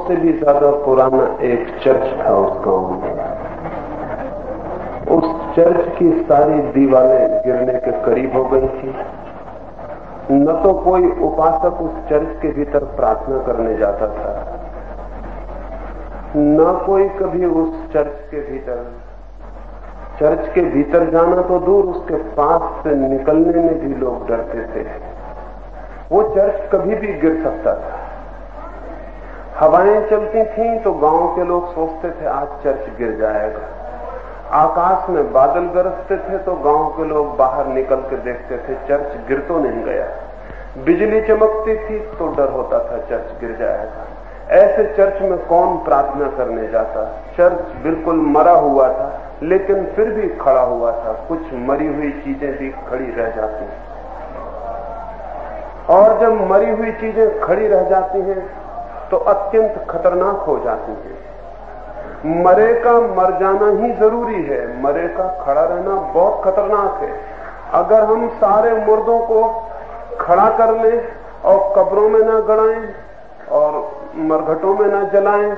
से भी ज्यादा पुराना एक चर्च था उस गांव में। उस चर्च की सारी दीवारें गिरने के करीब हो गई थी। न तो कोई उपासक उस चर्च के भीतर प्रार्थना करने जाता था, न कोई कभी उस चर्च के भीतर जाना तो दूर, उसके पास से निकलने में भी लोग डरते थे। वो चर्च कभी भी गिर सकता था। हवाएं चलती थीं तो गांव के लोग सोचते थे आज चर्च गिर जाएगा। आकाश में बादल गरजते थे तो गांव के लोग बाहर निकल के देखते थे चर्च गिर तो नहीं गया। बिजली चमकती थी तो डर होता था चर्च गिर जाएगा। ऐसे चर्च में कौन प्रार्थना करने जाता। चर्च बिल्कुल मरा हुआ था, लेकिन फिर भी खड़ा हुआ था। कुछ मरी हुई चीजें भी खड़ी रह जाती हैं, और जब मरी हुई चीजें खड़ी रह जाती हैं तो अत्यंत खतरनाक हो जाती हैं। मरे का मर जाना ही जरूरी है, मरे का खड़ा रहना बहुत खतरनाक है। अगर हम सारे मुर्दों को खड़ा कर लें और कब्रों में ना गड़ाएं और मरघटों में ना जलाएं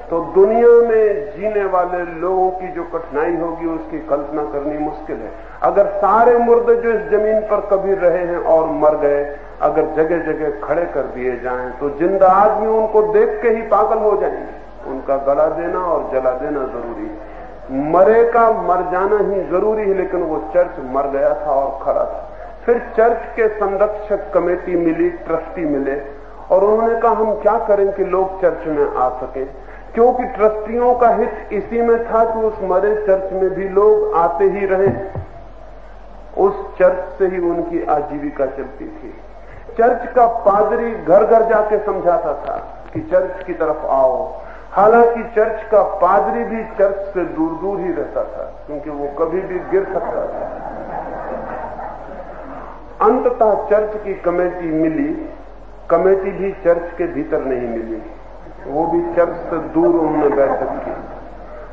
तो दुनिया में जीने वाले लोगों की जो कठिनाई होगी उसकी कल्पना करनी मुश्किल है। अगर सारे मुर्दे जो इस जमीन पर कभी रहे हैं और मर गए अगर जगह जगह खड़े कर दिए जाएं तो जिंदा आदमी उनको देख के ही पागल हो जाएंगे। उनका गला देना और जला देना जरूरी है। मरे का मर जाना ही जरूरी है, लेकिन वो चर्च मर गया था और खड़ा था। फिर चर्च के संरक्षक कमेटी मिली, ट्रस्टी मिले, और उन्होंने कहा हम क्या करें कि लोग चर्च में आ सकें, क्योंकि ट्रस्टियों का हित इसी में था कि उस मरे चर्च में भी लोग आते ही रहे। उस चर्च से ही उनकी आजीविका चलती थी। चर्च का पादरी घर घर जाके समझाता था कि चर्च की तरफ आओ। हालांकि चर्च का पादरी भी चर्च से दूर दूर ही रहता था, क्योंकि वो कभी भी गिर सकता था। अंततः चर्च की कमेटी मिली। कमेटी भी चर्च के भीतर नहीं मिली, वो भी चर्च से दूर उन्होंने बैठक की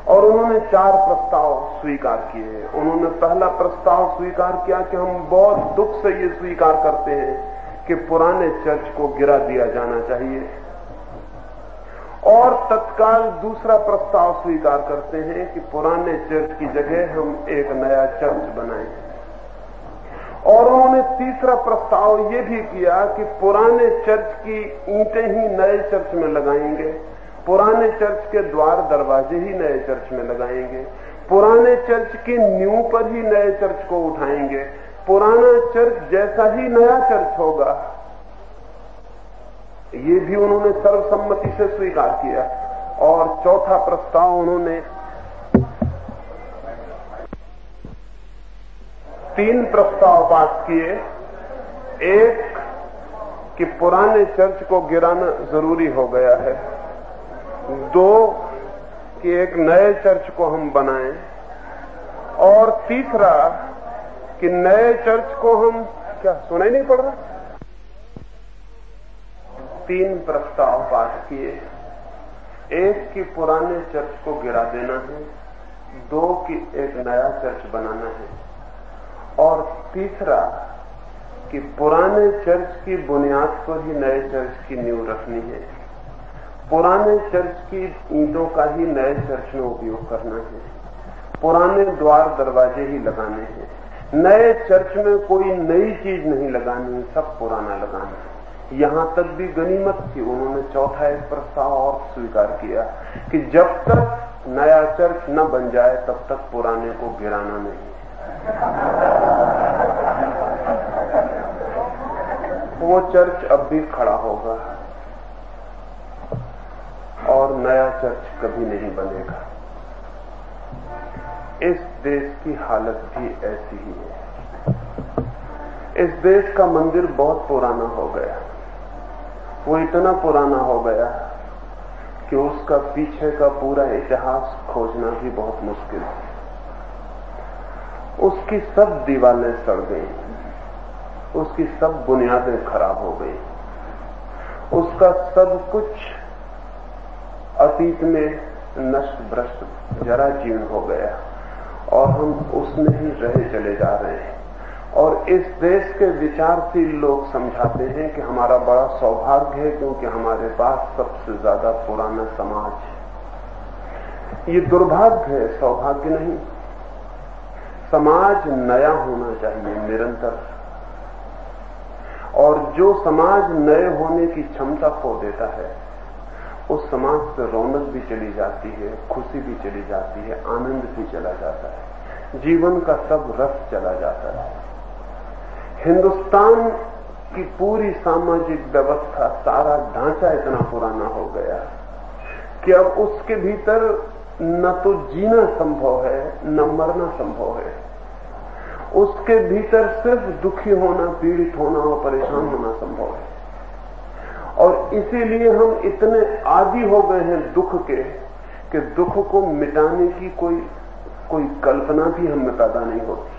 और उन्होंने 4 प्रस्ताव स्वीकार किए। उन्होंने पहला प्रस्ताव स्वीकार किया कि हम बहुत दुख से ये स्वीकार करते हैं कि पुराने चर्च को गिरा दिया जाना चाहिए, और तत्काल दूसरा प्रस्ताव स्वीकार करते हैं कि पुराने चर्च की जगह हम एक नया चर्च बनाएं। और उन्होंने तीसरा प्रस्ताव ये भी किया कि पुराने चर्च की ईंटें ही नए चर्च में लगाएंगे, पुराने चर्च के द्वार दरवाजे ही नए चर्च में लगाएंगे, पुराने चर्च की नींव पर ही नए चर्च को उठाएंगे, पुराना चर्च जैसा ही नया चर्च होगा। ये भी उन्होंने सर्वसम्मति से स्वीकार किया। और चौथा प्रस्ताव उन्होंने 3 प्रस्ताव पास किए। एक कि पुराने चर्च को गिराना जरूरी हो गया है, 2 कि एक नए चर्च को हम बनाएं, और तीसरा कि नए चर्च को हम क्या सुनाई नहीं पड़ रहा 3 प्रस्ताव पास किए। एक कि पुराने चर्च को गिरा देना है, 2 कि एक नया चर्च बनाना है, और तीसरा कि पुराने चर्च की बुनियाद पर ही नए चर्च की नींव रखनी है, पुराने चर्च की ईंटों का ही नए चर्च में उपयोग करना है, पुराने द्वार दरवाजे ही लगाने हैं, नए चर्च में कोई नई चीज नहीं लगानी, सब पुराना लगाना है। यहां तक भी गनीमत थी, उन्होंने चौथा एक प्रस्ताव और स्वीकार किया कि जब तक नया चर्च न बन जाए तब तक पुराने को गिराना नहीं। वो चर्च अब भी खड़ा होगा और नया चर्च कभी नहीं बनेगा। इस देश की हालत भी ऐसी ही है। इस देश का मंदिर बहुत पुराना हो गया। वो इतना पुराना हो गया कि उसका पीछे का पूरा इतिहास खोजना भी बहुत मुश्किल है। उसकी सब दीवारें सड़ गई, उसकी सब बुनियादें खराब हो गई, उसका सब कुछ अतीत में नष्ट भ्रष्ट जरा जीर्ण हो गया और हम उसमें ही रहे चले जा रहे हैं। और इस देश के विचारशील लोग समझाते हैं कि हमारा बड़ा सौभाग्य है क्योंकि हमारे पास सबसे ज्यादा पुराना समाज है। ये दुर्भाग्य है, सौभाग्य नहीं। समाज नया होना चाहिए निरंतर, और जो समाज नए होने की क्षमता खो देता है उस समाज से रौनक भी चली जाती है, खुशी भी चली जाती है, आनंद भी चला जाता है, जीवन का सब रस चला जाता है। हिंदुस्तान की पूरी सामाजिक व्यवस्था, सारा ढांचा इतना पुराना हो गया कि अब उसके भीतर न तो जीना संभव है न मरना संभव है। उसके भीतर सिर्फ दुखी होना, पीड़ित होना और परेशान होना संभव है। और इसीलिए हम इतने आदी हो गए हैं दुख के कि दुख को मिटाने की कोई कल्पना भी हम में पैदा नहीं होती।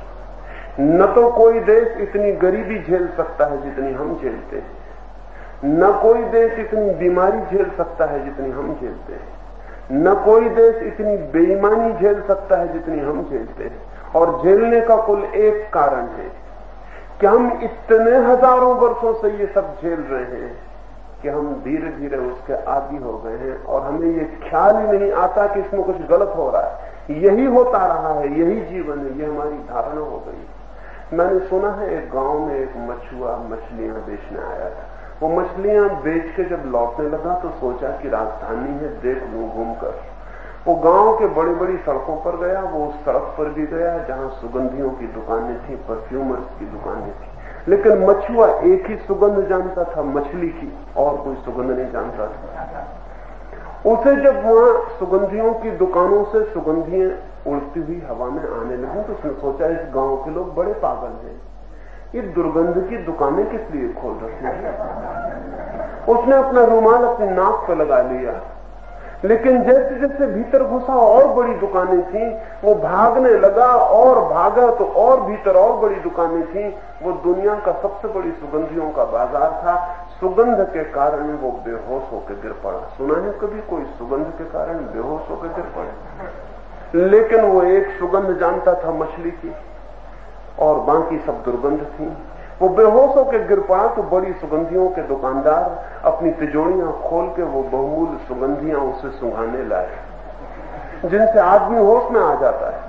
न तो कोई देश इतनी गरीबी झेल सकता है जितनी हम झेलते हैं, न कोई देश इतनी बीमारी झेल सकता है जितनी हम झेलते हैं, न कोई देश इतनी बेईमानी झेल सकता है जितनी हम झेलते हैं। और झेलने का कुल एक कारण है कि हम इतने हजारों वर्षों से ये सब झेल रहे हैं कि हम धीरे धीरे उसके आदी हो गए हैं और हमें ये ख्याल ही नहीं आता कि इसमें कुछ गलत हो रहा है। यही होता रहा है, यही जीवन है, ये हमारी धारणा हो गई। मैंने सुना है एक गांव में एक मछुआ मछलियां बेचने आया था। वो मछलियां बेच के जब लौटने लगा तो सोचा कि राजधानी है, देख लूं घूमकर। वो गांव के बड़ी बड़ी सड़कों पर गया, वो उस सड़क पर भी गया जहां सुगंधियों की दुकानें थी, परफ्यूमर्स की दुकानें थी। लेकिन मछुआ एक ही सुगंध जानता था, मछली की, और कोई सुगंध नहीं जानता था। उसे जब वहां सुगंधियों की दुकानों से सुगंधियां उड़ती हुई हवा में आने लगी तो उसने सोचा इस गांव के लोग बड़े पागल हैं, ये दुर्गंध की दुकानें किस लिए खोल रखी हैं। उसने अपना रुमाल अपनी नाक पर लगा लिया, लेकिन जैसे जैसे भीतर घुसा और बड़ी दुकानें थी, वो भागने लगा और भागा तो और भीतर और बड़ी दुकानें थी। वो दुनिया का सबसे बड़ी सुगंधियों का बाजार था। सुगंध के कारण वो बेहोश होकर गिर पड़ा। सुना है कभी कोई सुगंध के कारण बेहोश होकर गिर पड़े? लेकिन वो एक सुगंध जानता था मछली की, और बाकी सब दुर्गंध थी। वो बेहोश होकर गिर पड़ा तो बड़ी सुगंधियों के दुकानदार अपनी तिजोरियां खोल के वो बहुमूल्य सुगंधियां उसे सुंघाने लाए, जिनसे आदमी होश में आ जाता है।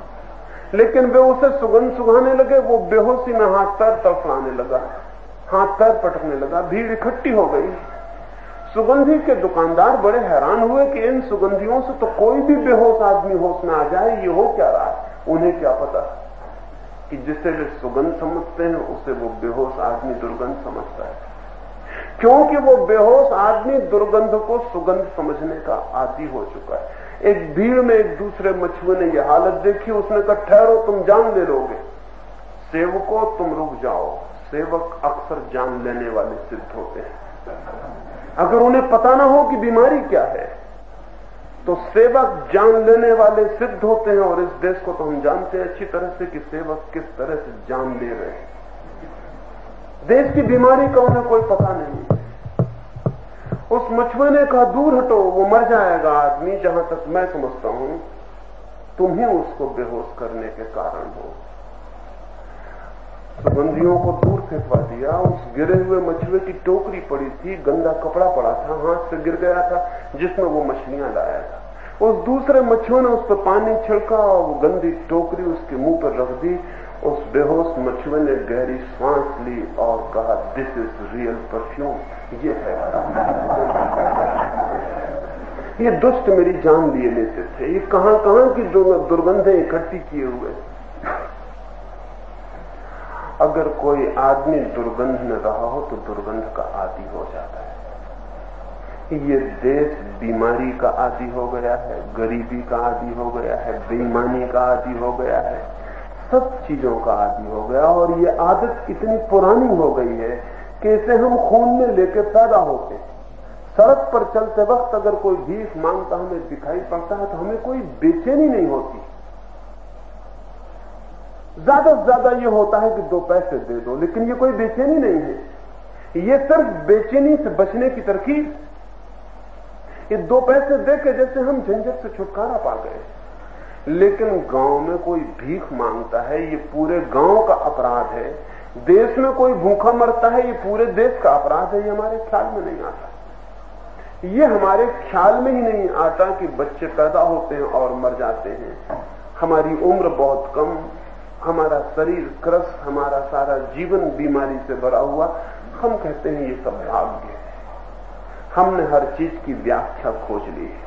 लेकिन वे उसे सुगंध सुंघाने लगे, वो बेहोशी में हाथ पैर तड़फड़ाने लगा, हाथ पैर पटकने लगा, भीड़ इकट्ठी हो गई। सुगंधी के दुकानदार बड़े हैरान हुए कि इन सुगंधियों से तो कोई भी बेहोश आदमी होश में आ जाए, ये हो क्या रहा है। उन्हें क्या पता कि जिसे वे सुगंध समझते हैं उसे वो बेहोश आदमी दुर्गंध समझता है, क्योंकि वो बेहोश आदमी दुर्गंध को सुगंध समझने का आदी हो चुका है। एक भीड़ में एक दूसरे मछुए ने यह हालत देखी, उसने कहा ठहरो, तुम जान ले लोगे। सेवकों तुम रुक जाओ। सेवक अक्सर जान लेने वाले सिद्ध होते हैं। अगर उन्हें पता ना हो कि बीमारी क्या है तो सेवक जान लेने वाले सिद्ध होते हैं। और इस देश को तो हम जानते हैं अच्छी तरह से कि सेवक किस तरह से जान ले रहे हैं। देश की बीमारी का उन्हें कोई पता नहीं। उस मछुए ने कहा दूर हटो, वो मर जाएगा आदमी। जहां तक मैं समझता हूं तुम ही उसको बेहोश करने के कारण हो। सुगंधियों को दूर फेंकवा दिया। उस गिरे हुए मछुए की टोकरी पड़ी थी, गंदा कपड़ा पड़ा था, हाथ से गिर गया था, जिसमें वो मछलियां लाया था। उस दूसरे मछुए ने उस पर पानी छिड़का और वो गंदी टोकरी उसके मुंह पर रख दी। उस बेहोश मछुए ने गहरी सांस ली और कहा दिस इज रियल परफ्यूम। ये है ये दुष्ट मेरी जान लिए लेते थे। ये कहां कहां की दुर्गंधें इकट्ठी किए हुए। अगर कोई आदमी दुर्गंध में रहा हो तो दुर्गंध का आदी हो जाता है। ये देश बीमारी का आदी हो गया है, गरीबी का आदी हो गया है, बेईमानी का आदी हो गया है, सब चीजों का आदी हो गया। और ये आदत इतनी पुरानी हो गई है कि इसे हम खून में लेके पैदा होते। सड़क पर चलते वक्त अगर कोई भीख मांगता हमें दिखाई पड़ता है तो हमें कोई बेचैनी नहीं होती। ज्यादा से ज्यादा ये होता है कि 2 पैसे दे दो, लेकिन ये कोई बेचैनी नहीं है। ये सिर्फ बेचैनी से बचने की तरकीब। ये 2 पैसे दे के जैसे हम झंझट से छुटकारा पा गए। लेकिन गांव में कोई भीख मांगता है, ये पूरे गांव का अपराध है देश में कोई भूखा मरता है, ये पूरे देश का अपराध है, ये हमारे ख्याल में नहीं आता। ये हमारे ख्याल में ही नहीं आता कि बच्चे पैदा होते हैं और मर जाते हैं, हमारी उम्र बहुत कम, हमारा शरीर क्रस, हमारा सारा जीवन बीमारी से भरा हुआ। हम कहते हैं ये सब भाग्य है। हमने हर चीज की व्याख्या खोज ली है,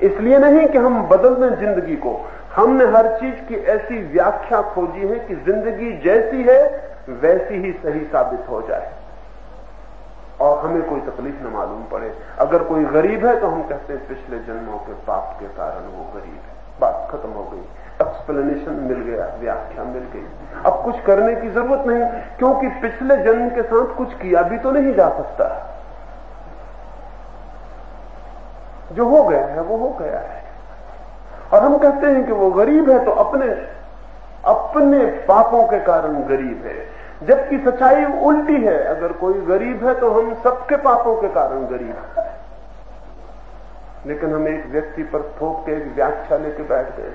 इसलिए नहीं कि हम बदल दें जिंदगी को, हमने हर चीज की ऐसी व्याख्या खोजी है कि जिंदगी जैसी है वैसी ही सही साबित हो जाए और हमें कोई तकलीफ न मालूम पड़े। अगर कोई गरीब है तो हम कहते हैं पिछले जन्मों के पाप के कारण वो गरीब है, बात खत्म हो गई, एक्सप्लेनेशन मिल गया, व्याख्या मिल गई। अब कुछ करने की जरूरत नहीं, क्योंकि पिछले जन्म के साथ कुछ किया भी तो नहीं जा सकता। जो हो गया है वो हो गया है। और हम कहते हैं कि वो गरीब है तो अपने पापों के कारण गरीब है, जबकि सच्चाई उल्टी है। अगर कोई गरीब है तो हम सबके पापों के कारण गरीब है। लेकिन हम एक व्यक्ति पर थोप के एक व्याख्या लेके बैठ गए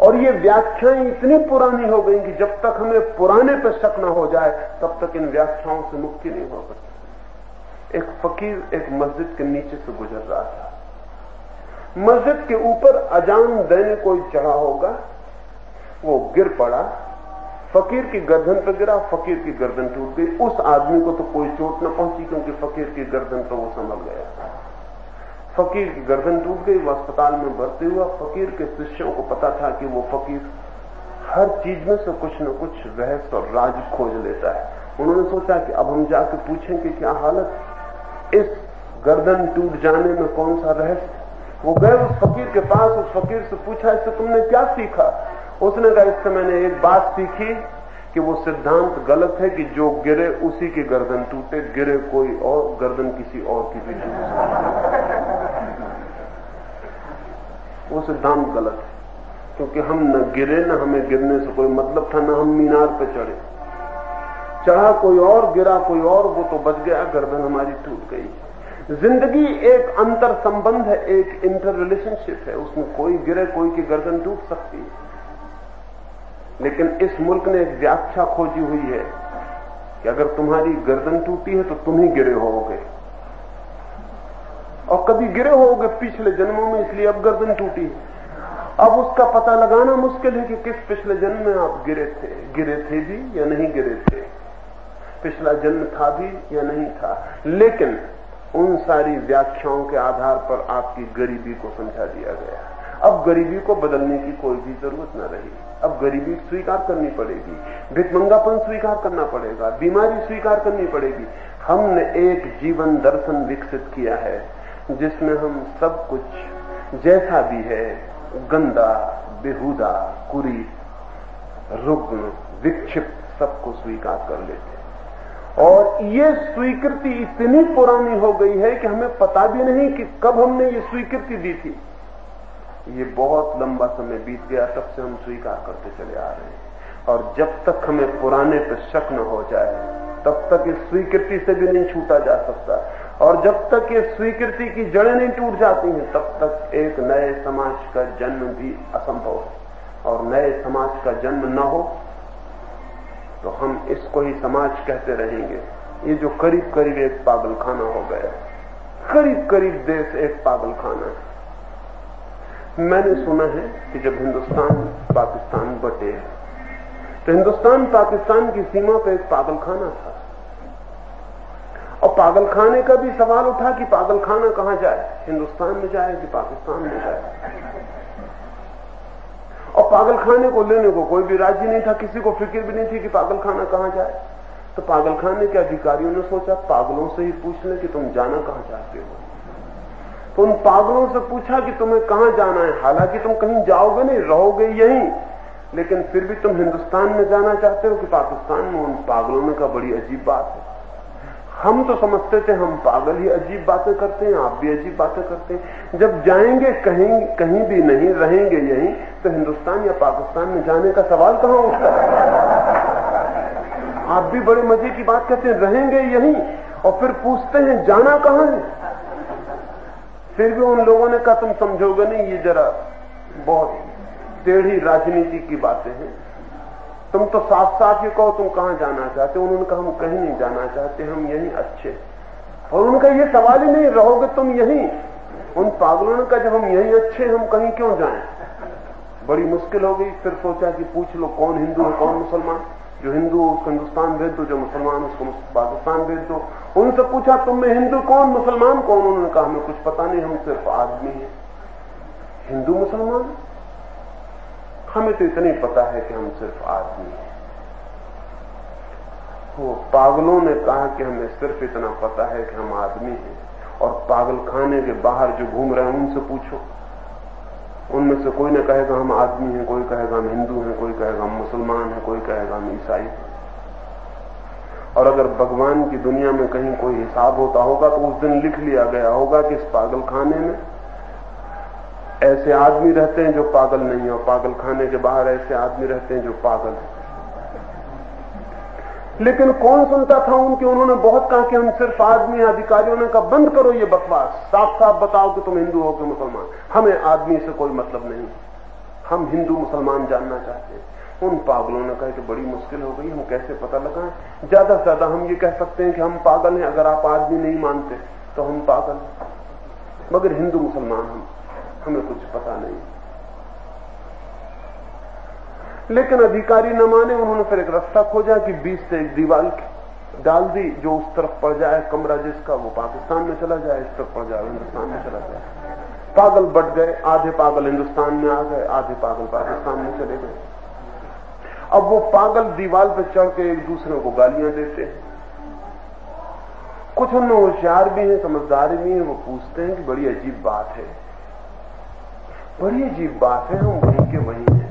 और ये व्याख्याएं इतनी पुरानी हो गई कि जब तक हमें पुराने पर शक न हो जाए तब तक इन व्याख्याओं से मुक्ति नहीं हो सकती। एक फकीर एक मस्जिद के नीचे से गुजर रहा था। मस्जिद के ऊपर अजान देने कोई चढ़ा होगा, वो गिर पड़ा, फकीर की गर्दन पर गिरा, फकीर की गर्दन टूट गई। उस आदमी को तो कोई चोट न पहुंची क्योंकि फकीर की गर्दन तो वो संभल गया। फकीर की गर्दन टूट गई, वो अस्पताल में भर्ती हुआ। फकीर के शिष्यों को पता था कि वो फकीर हर चीज में से कुछ न कुछ रहस्य और राज खोज लेता है। उन्होंने सोचा कि अब हम जाके पूछें कि क्या हालत, इस गर्दन टूट जाने में कौन सा रहस्य। वो गए उस फकीर के पास, उस फकीर से पूछा इससे तुमने क्या सीखा। उसने कहा इससे मैंने एक बात सीखी कि वो सिद्धांत गलत है कि जो गिरे उसी की गर्दन टूटे, गिरे कोई और गर्दन किसी और की भी टूट सकती। वो सिद्धांत गलत है क्योंकि हम न गिरे, न हमें गिरने से कोई मतलब था, न हम मीनार पे चढ़े। चढ़ा कोई और, गिरा कोई और, वो तो बच गया, गर्दन हमारी टूट गई। जिंदगी एक अंतर संबंध है, एक इंटर रिलेशनशिप है, उसमें कोई गिरे कोई की गर्दन टूट सकती है। लेकिन इस मुल्क ने एक व्याख्या खोजी हुई है कि अगर तुम्हारी गर्दन टूटी है तो तुम ही गिरे होगे, और कभी गिरे होगे पिछले जन्मों में, इसलिए अब गर्दन टूटी। अब उसका पता लगाना मुश्किल है कि किस पिछले जन्म में आप गिरे थे भी या नहीं गिरे थे, पिछला जन्म था भी या नहीं था। लेकिन उन सारी व्याख्याओं के आधार पर आपकी गरीबी को समझा दिया गया। अब गरीबी को बदलने की कोई भी जरूरत न रही। अब गरीबी स्वीकार करनी पड़ेगी, भिखमंगापन स्वीकार करना पड़ेगा, बीमारी स्वीकार करनी पड़ेगी। हमने एक जीवन दर्शन विकसित किया है जिसमें हम सब कुछ जैसा भी है, गंदा, बेहुदा, कुरीत, रुग्ण, विक्षिप्त, सबको स्वीकार कर लेते हैं। और ये स्वीकृति इतनी पुरानी हो गई है कि हमें पता भी नहीं कि कब हमने ये स्वीकृति दी थी। ये बहुत लंबा समय बीत गया, तब से हम स्वीकार करते चले आ रहे हैं। और जब तक हमें पुराने पर शक न हो जाए तब तक इस स्वीकृति से भी नहीं छूटा जा सकता। और जब तक ये स्वीकृति की जड़ें नहीं टूट जाती हैं तब तक एक नए समाज का जन्म भी असंभव है। और नए समाज का जन्म न हो तो हम इसको ही समाज कहते रहेंगे। ये जो करीब करीब एक पागलखाना हो गया, करीब करीब देश एक पागलखाना है। मैंने सुना है कि जब हिंदुस्तान पाकिस्तान बटे तो हिंदुस्तान पाकिस्तान की सीमा पे एक पागलखाना था, और पागलखाने का भी सवाल उठा कि पागलखाना कहां जाए, हिंदुस्तान में जाए कि पाकिस्तान में जाए। और पागलखाने को लेने को कोई भी राजी नहीं था, किसी को फिक्र भी नहीं थी कि पागलखाना कहां जाए। तो पागलखाने के अधिकारियों ने सोचा पागलों से ही पूछ लें कि तुम जाना कहां चाहते हो। तो उन पागलों से पूछा कि तुम्हें कहां जाना है, हालांकि तुम कहीं जाओगे नहीं, रहोगे यहीं, लेकिन फिर भी तुम हिंदुस्तान में जाना चाहते हो कि पाकिस्तान में। उन पागलों ने कहा बड़ी अजीब बात है, हम तो समझते थे हम पागल ही अजीब बातें करते हैं, आप भी अजीब बातें करते हैं। जब जाएंगे कहीं भी नहीं, रहेंगे यहीं, तो हिंदुस्तान या पाकिस्तान में जाने का सवाल कहां उठता है। आप भी बड़े मजे की बात कहते हैं, रहेंगे यहीं, और फिर पूछते हैं जाना कहां है। फिर भी उन लोगों ने कहा तुम समझोगे नहीं, ये जरा बहुत टेढ़ी राजनीति की बातें हैं। तुम तो साफ साफ ये कहो तुम कहां जाना चाहते हो। उन्होंने कहा हम कहीं नहीं जाना चाहते, हम यहीं अच्छे। और उनका ये सवाल ही नहीं, रहोगे तुम यहीं। उन पागलों ने कहा जब हम यहीं अच्छे, हम कहीं क्यों जाएं। बड़ी मुश्किल हो गई। फिर सोचा कि पूछ लो कौन हिंदू है कौन मुसलमान। जो हिंदू उसको हिंदुस्तान भेज दो, जो मुसलमान उसको पाकिस्तान भेज दो। उनसे पूछा तुम में हिंदू कौन मुसलमान कौन। उन्होंने कहा हमें कुछ पता नहीं, हम सिर्फ आदमी हैं। हिंदू मुसलमान हमें तो इतना ही पता है कि हम सिर्फ आदमी हैं। वो पागलों ने कहा कि हमें सिर्फ इतना पता है कि हम आदमी हैं। और पागल खाने के बाहर जो घूम रहे हैं उनसे पूछो, उनमें से कोई न कहेगा हम आदमी हैं, कोई कहेगा हम हिंदू हैं, कोई कहेगा हम मुसलमान हैं, कोई कहेगा हम ईसाई हैं। और अगर भगवान की दुनिया में कहीं कोई हिसाब होता होगा तो उस दिन लिख लिया गया होगा कि इस पागल खाने में ऐसे आदमी रहते हैं जो पागल नहीं है, और पागल खाने के बाहर ऐसे आदमी रहते हैं जो पागल है। लेकिन कौन सुनता था उनकी। उन्होंने बहुत कहा कि हम सिर्फ आदमी। अधिकारियों ने कहा बंद करो ये बकवास, साफ साफ बताओ कि तुम हिंदू हो कि मुसलमान। हमें आदमी से कोई मतलब नहीं, हम हिंदू मुसलमान जानना चाहते हैं। उन पागलों ने कहा कि बड़ी मुश्किल हो गई, हम कैसे पता लगाएं। ज्यादा से ज्यादा हम ये कह सकते हैं कि हम पागल हैं। अगर आप आदमी नहीं मानते तो हम पागल हैं, मगर हिंदू मुसलमान हमें कुछ पता नहीं। लेकिन अधिकारी न माने। उन्होंने फिर एक रास्ता खोजा कि बीच से एक दीवार डाल दी, जो उस तरफ पड़ जाए कमरा जिसका वो पाकिस्तान में चला जाए, इस तरफ पड़ जाए हिंदुस्तान में चला जाए। पागल बट गए, आधे पागल हिंदुस्तान में आ गए, आधे पागल पाकिस्तान में चले गए। अब वो पागल दीवार पर चढ़ के एक दूसरे को गालियां देते हैं। कुछ उनमें होशियार भी हैं, समझदार भी हैं। वो पूछते हैं कि बड़ी अजीब बात है, बड़ी अजीब बात है, हम वहीं के वहीं हैं,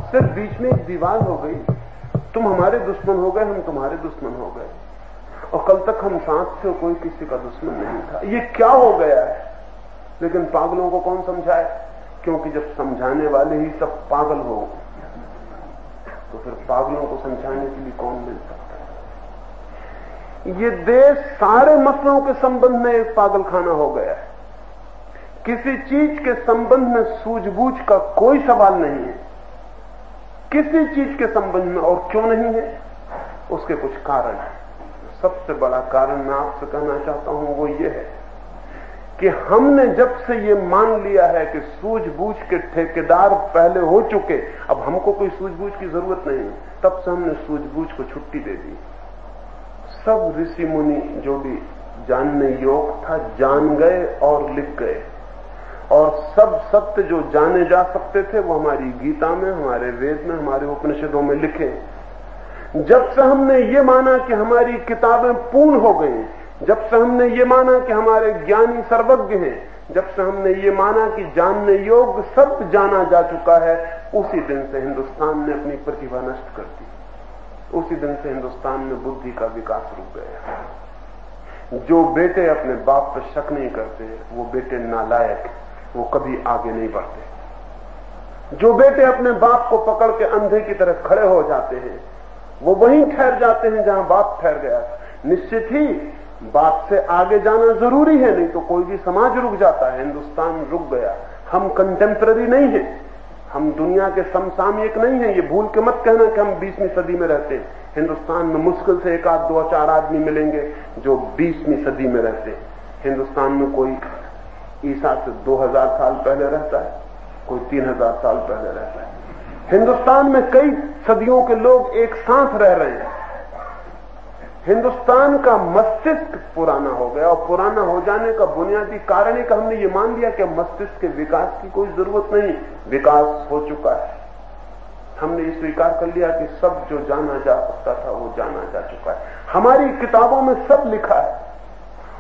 सिर्फ बीच में एक दीवार हो गई। तुम हमारे दुश्मन हो गए, हम तुम्हारे दुश्मन हो गए, और कल तक हम साथ थे, कोई किसी का दुश्मन नहीं था। ये क्या हो गया है। लेकिन पागलों को कौन समझाए, क्योंकि जब समझाने वाले ही सब पागल हो तो फिर पागलों को समझाने के लिए कौन मिल सकता है। ये देश सारे मसलों के संबंध में एक पागलखाना हो गया है। किसी चीज के संबंध में सूझबूझ का कोई सवाल नहीं है, किसी चीज के संबंध में। और क्यों नहीं है, उसके कुछ कारण है। सबसे बड़ा कारण मैं आपसे कहना चाहता हूं वो ये है कि हमने जब से ये मान लिया है कि सूझबूझ के ठेकेदार पहले हो चुके, अब हमको कोई सूझबूझ की जरूरत नहीं, तब से हमने सूझबूझ को छुट्टी दे दी। सब ऋषि मुनि जो भी जानने योग्य था जान गए और लिख गए, और सब सत्य जो जाने जा सकते थे वो हमारी गीता में, हमारे वेद में, हमारे उपनिषदों में लिखे। जब से हमने ये माना कि हमारी किताबें पूर्ण हो गई, जब से हमने ये माना कि हमारे ज्ञानी सर्वज्ञ हैं, जब से हमने ये माना कि जानने योग्य सब जाना जा चुका है, उसी दिन से हिंदुस्तान ने अपनी प्रतिभा नष्ट कर दी। उसी दिन से हिंदुस्तान में बुद्धि का विकास रुक गया। जो बेटे अपने बाप पर शक नहीं करते वो बेटे नालायक, वो कभी आगे नहीं बढ़ते। जो बेटे अपने बाप को पकड़ के अंधे की तरह खड़े हो जाते हैं वो वहीं ठहर जाते हैं जहां बाप ठहर गया। निश्चित ही बाप से आगे जाना जरूरी है, नहीं तो कोई भी समाज रुक जाता है। हिंदुस्तान रुक गया। हम कंटेम्पररी नहीं है, हम दुनिया के समसामयिक नहीं है। ये भूल के मत कहना कि हम 20वीं सदी में रहते हैं। हिंदुस्तान में मुश्किल से एक आध 2-4 आदमी मिलेंगे जो 20वीं सदी में रहते हैं। हिंदुस्तान में कोई ईसा से 2000 साल पहले रहता है, कोई 3000 साल पहले रहता है। हिंदुस्तान में कई सदियों के लोग एक साथ रह रहे हैं। हिंदुस्तान का मस्तिष्क पुराना हो गया, और पुराना हो जाने का बुनियादी कारण है कि हमने ये मान लिया कि मस्तिष्क के विकास की कोई जरूरत नहीं, विकास हो चुका है। हमने ये स्वीकार कर लिया कि सब जो जाना जा सकता था वो जाना जा चुका है। हमारी किताबों में सब लिखा है,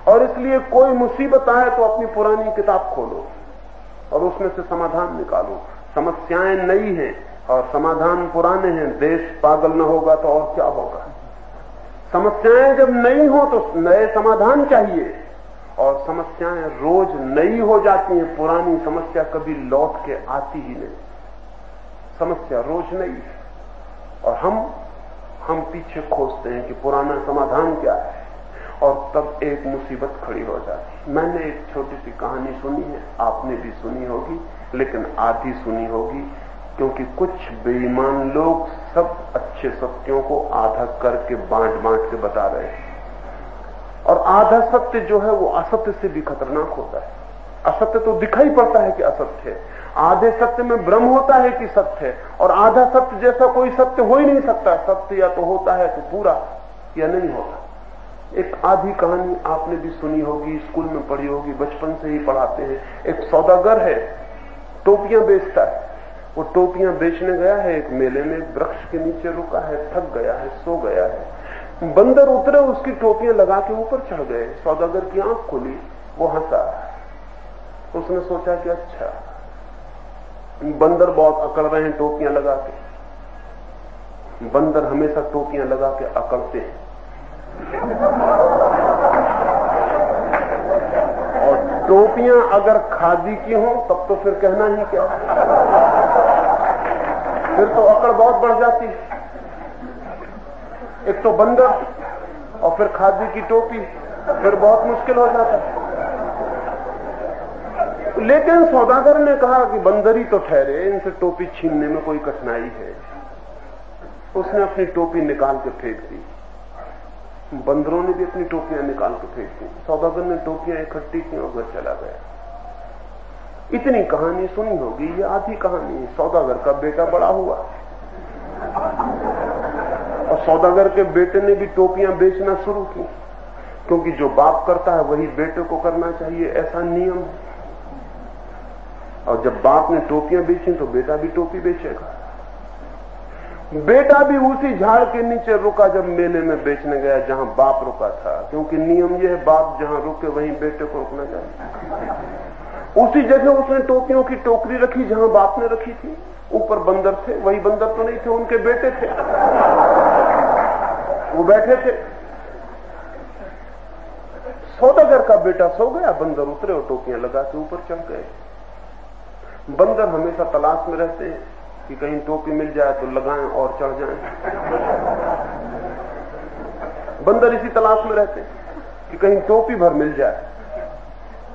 और इसलिए कोई मुसीबत आए तो अपनी पुरानी किताब खोलो और उसमें से समाधान निकालो। समस्याएं नई हैं और समाधान पुराने हैं। देश पागल न होगा तो और क्या होगा। समस्याएं जब नई हो तो नए समाधान चाहिए, और समस्याएं रोज नई हो जाती हैं। पुरानी समस्या कभी लौट के आती ही नहीं। समस्या रोज नई है, और हम पीछे खोजते हैं कि पुराना समाधान क्या है, और तब एक मुसीबत खड़ी हो जाती। मैंने एक छोटी सी कहानी सुनी है, आपने भी सुनी होगी, लेकिन आधी सुनी होगी। क्योंकि कुछ बेईमान लोग सब अच्छे सत्यों को आधा करके बांट बांट के बता रहे हैं, और आधा सत्य जो है वो असत्य से भी खतरनाक होता है। असत्य तो दिखाई पड़ता है कि असत्य है, आधे सत्य में भ्रम होता है कि सत्य है, और आधा सत्य जैसा कोई सत्य हो ही नहीं सकता। सत्य या तो होता है तो पूरा, या नहीं होता। एक आधी कहानी आपने भी सुनी होगी, स्कूल में पढ़ी होगी, बचपन से ही पढ़ाते हैं। एक सौदागर है, टोपियां बेचता है। वो टोपियां बेचने गया है एक मेले में, वृक्ष के नीचे रुका है, थक गया है, सो गया है। बंदर उतरे, उसकी टोपियां लगा के ऊपर चढ़ गए। सौदागर की आंख खुली, वो हंसा। उसने सोचा कि अच्छा, बंदर बहुत अकड़ रहे हैं टोपियां लगा के। बंदर हमेशा टोपियां लगा के अकड़ते हैं, और टोपियां अगर खादी की हो तब तो फिर कहना ही क्या, फिर तो अकड़ बहुत बढ़ जाती है। एक तो बंदर और फिर खादी की टोपी, फिर बहुत मुश्किल हो जाता है। लेकिन सौदागर ने कहा कि बंदर ही तो ठहरे, इनसे टोपी छीनने में कोई कठिनाई है। उसने अपनी टोपी निकाल के फेंक दी। बंदरों ने भी अपनी टोपियां निकाल के फेंक दी। सौदागर ने टोपियां इकट्ठी की और घर चला गया। इतनी कहानी सुनी होगी, ये आधी कहानी। सौदागर का बेटा बड़ा हुआ, और सौदागर के बेटे ने भी टोपियां बेचना शुरू की, क्योंकि जो बाप करता है वही बेटे को करना चाहिए, ऐसा नियम है। और जब बाप ने टोपियां बेची तो बेटा भी टोपी बेचेगा। बेटा भी उसी झाड़ के नीचे रुका जब मेले में बेचने गया जहां बाप रुका था, क्योंकि नियम यह है बाप जहां रुके वहीं बेटे को रुकना चाहिए। उसी जगह उसने टोपियों की टोकरी रखी जहां बाप ने रखी थी। ऊपर बंदर थे, वही बंदर तो नहीं थे, उनके बेटे थे, वो बैठे थे। सौदागर का बेटा सो गया, बंदर उतरे और टोपियां लगा के ऊपर चढ़ गए। बंदर हमेशा तलाश में रहते हैं कि कहीं टोपी मिल जाए तो लगाएं और चढ़ जाएं। बंदर इसी तलाश में रहते हैं कि कहीं टोपी भर मिल जाए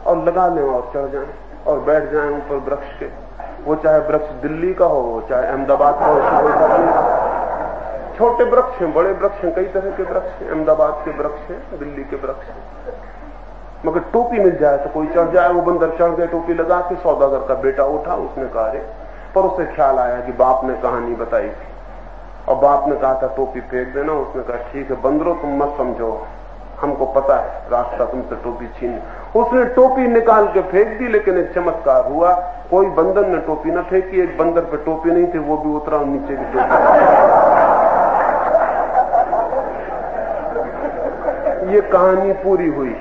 और लगा लें और चढ़ जाएं और बैठ जाएं ऊपर वृक्ष के। वो चाहे वृक्ष दिल्ली का हो, चाहे अहमदाबाद का हो, छोटे वृक्ष हैं, बड़े वृक्ष हैं, कई तरह के वृक्ष हैं। अहमदाबाद के वृक्ष हैं, दिल्ली के वृक्ष हैं, मगर टोपी मिल जाए तो कोई चढ़ जाए। वो बंदर चढ़ गए टोपी लगा के। सौदागर का बेटा उठा, उसने कहा रे, पर उसे ख्याल आया कि बाप ने कहानी बताई थी और बाप ने कहा था टोपी फेंक देना। उसने कहा ठीक है बंदरों, तुम मत समझो, हमको पता है रास्ता तुमसे टोपी छीन। उसने टोपी निकाल के फेंक दी, लेकिन एक चमत्कार हुआ, कोई बंदर ने टोपी न फेंकी। एक बंदर पे टोपी नहीं थी, वो भी उतरा और नीचे की टोपी। ये कहानी पूरी हुई।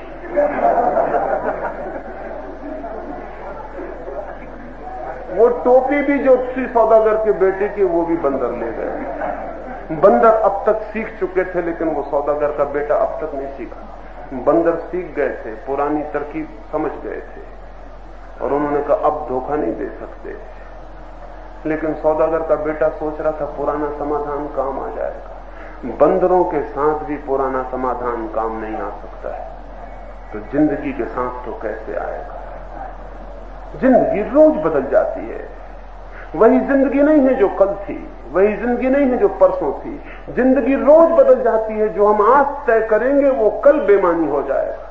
वो टोपी भी जो थी सौदागर के बेटे की, वो भी बंदर ले गए। बंदर अब तक सीख चुके थे, लेकिन वो सौदागर का बेटा अब तक नहीं सीखा। बंदर सीख गए थे, पुरानी तरकीब समझ गए थे, और उन्होंने कहा अब धोखा नहीं दे सकते। लेकिन सौदागर का बेटा सोच रहा था पुराना समाधान काम आ जाएगा। बंदरों के साथ भी पुराना समाधान काम नहीं आ सकता है, तो जिंदगी के साथ तो कैसे आएगा। जिंदगी रोज बदल जाती है। वही जिंदगी नहीं है जो कल थी, वही जिंदगी नहीं है जो परसों थी। जिंदगी रोज बदल जाती है। जो हम आज तय करेंगे वो कल बेमानी हो जाएगा।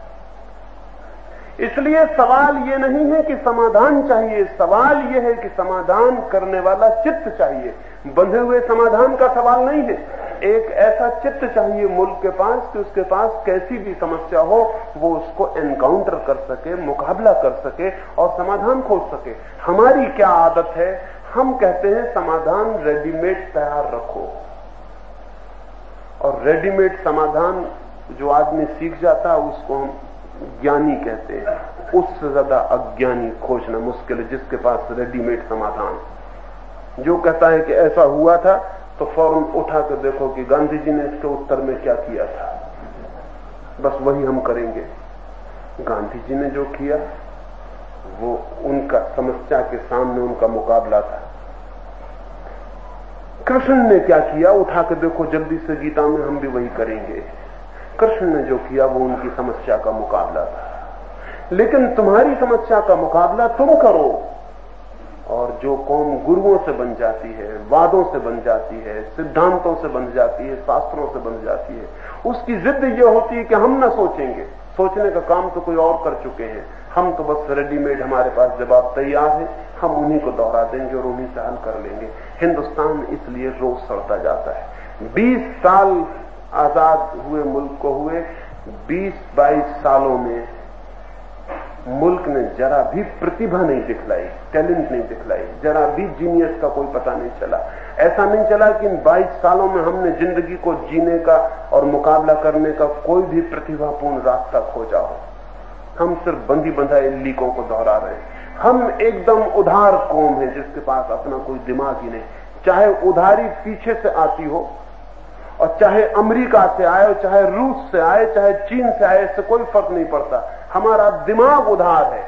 इसलिए सवाल ये नहीं है कि समाधान चाहिए, सवाल ये है कि समाधान करने वाला चित्त चाहिए। बंधे हुए समाधान का सवाल नहीं है। एक ऐसा चित्त चाहिए मुल्क के पास कि उसके पास कैसी भी समस्या हो वो उसको एनकाउंटर कर सके, मुकाबला कर सके और समाधान खोज सके। हमारी क्या आदत है, हम कहते हैं समाधान रेडीमेड तैयार रखो, और रेडीमेड समाधान जो आदमी सीख जाता है उसको हम ज्ञानी कहते हैं। उससे ज्यादा अज्ञानी खोजना मुश्किल है, जिसके पास रेडीमेड समाधान। जो कहता है कि ऐसा हुआ था तो फौरन उठा कर देखो कि गांधी जी ने इसके उत्तर में क्या किया था, बस वही हम करेंगे। गांधी जी ने जो किया वो उनका समस्या के सामने उनका मुकाबला था। कृष्ण ने क्या किया, उठा कर देखो जल्दी से गीता में, हम भी वही करेंगे। कृष्ण ने जो किया वो उनकी समस्या का मुकाबला था। लेकिन तुम्हारी समस्या का मुकाबला तुम करो और जो कौम गुरुओं से बन जाती है, वादों से बन जाती है, सिद्धांतों से बन जाती है, शास्त्रों से बन जाती है, उसकी जिद ये होती है कि हम न सोचेंगे, सोचने का काम तो कोई और कर चुके हैं, हम तो बस रेडीमेड, हमारे पास जवाब तैयार है, हम उन्हीं को दोहरा देंगे और उन्हीं से हल कर लेंगे। हिंदुस्तान इसलिए रोज सड़ता जाता है। 20 साल आजाद हुए मुल्क को हुए, 20-22 सालों में मुल्क ने जरा भी प्रतिभा नहीं दिखलाई, टैलेंट नहीं दिखलाई, जरा भी जीनियस का कोई पता नहीं चला। ऐसा नहीं चला कि इन 22 सालों में हमने जिंदगी को जीने का और मुकाबला करने का कोई भी प्रतिभापूर्ण रास्ता खोजा हो। हम सिर्फ बंधी बंधाए लीकों को दोहरा रहे हैं। हम एकदम उधार कौम है जिसके पास अपना कोई दिमाग ही नहीं। चाहे उधारी पीछे से आती हो और चाहे अमेरिका से आए, चाहे रूस से आए, चाहे चीन से आए, इससे कोई फर्क नहीं पड़ता। हमारा दिमाग उधार है,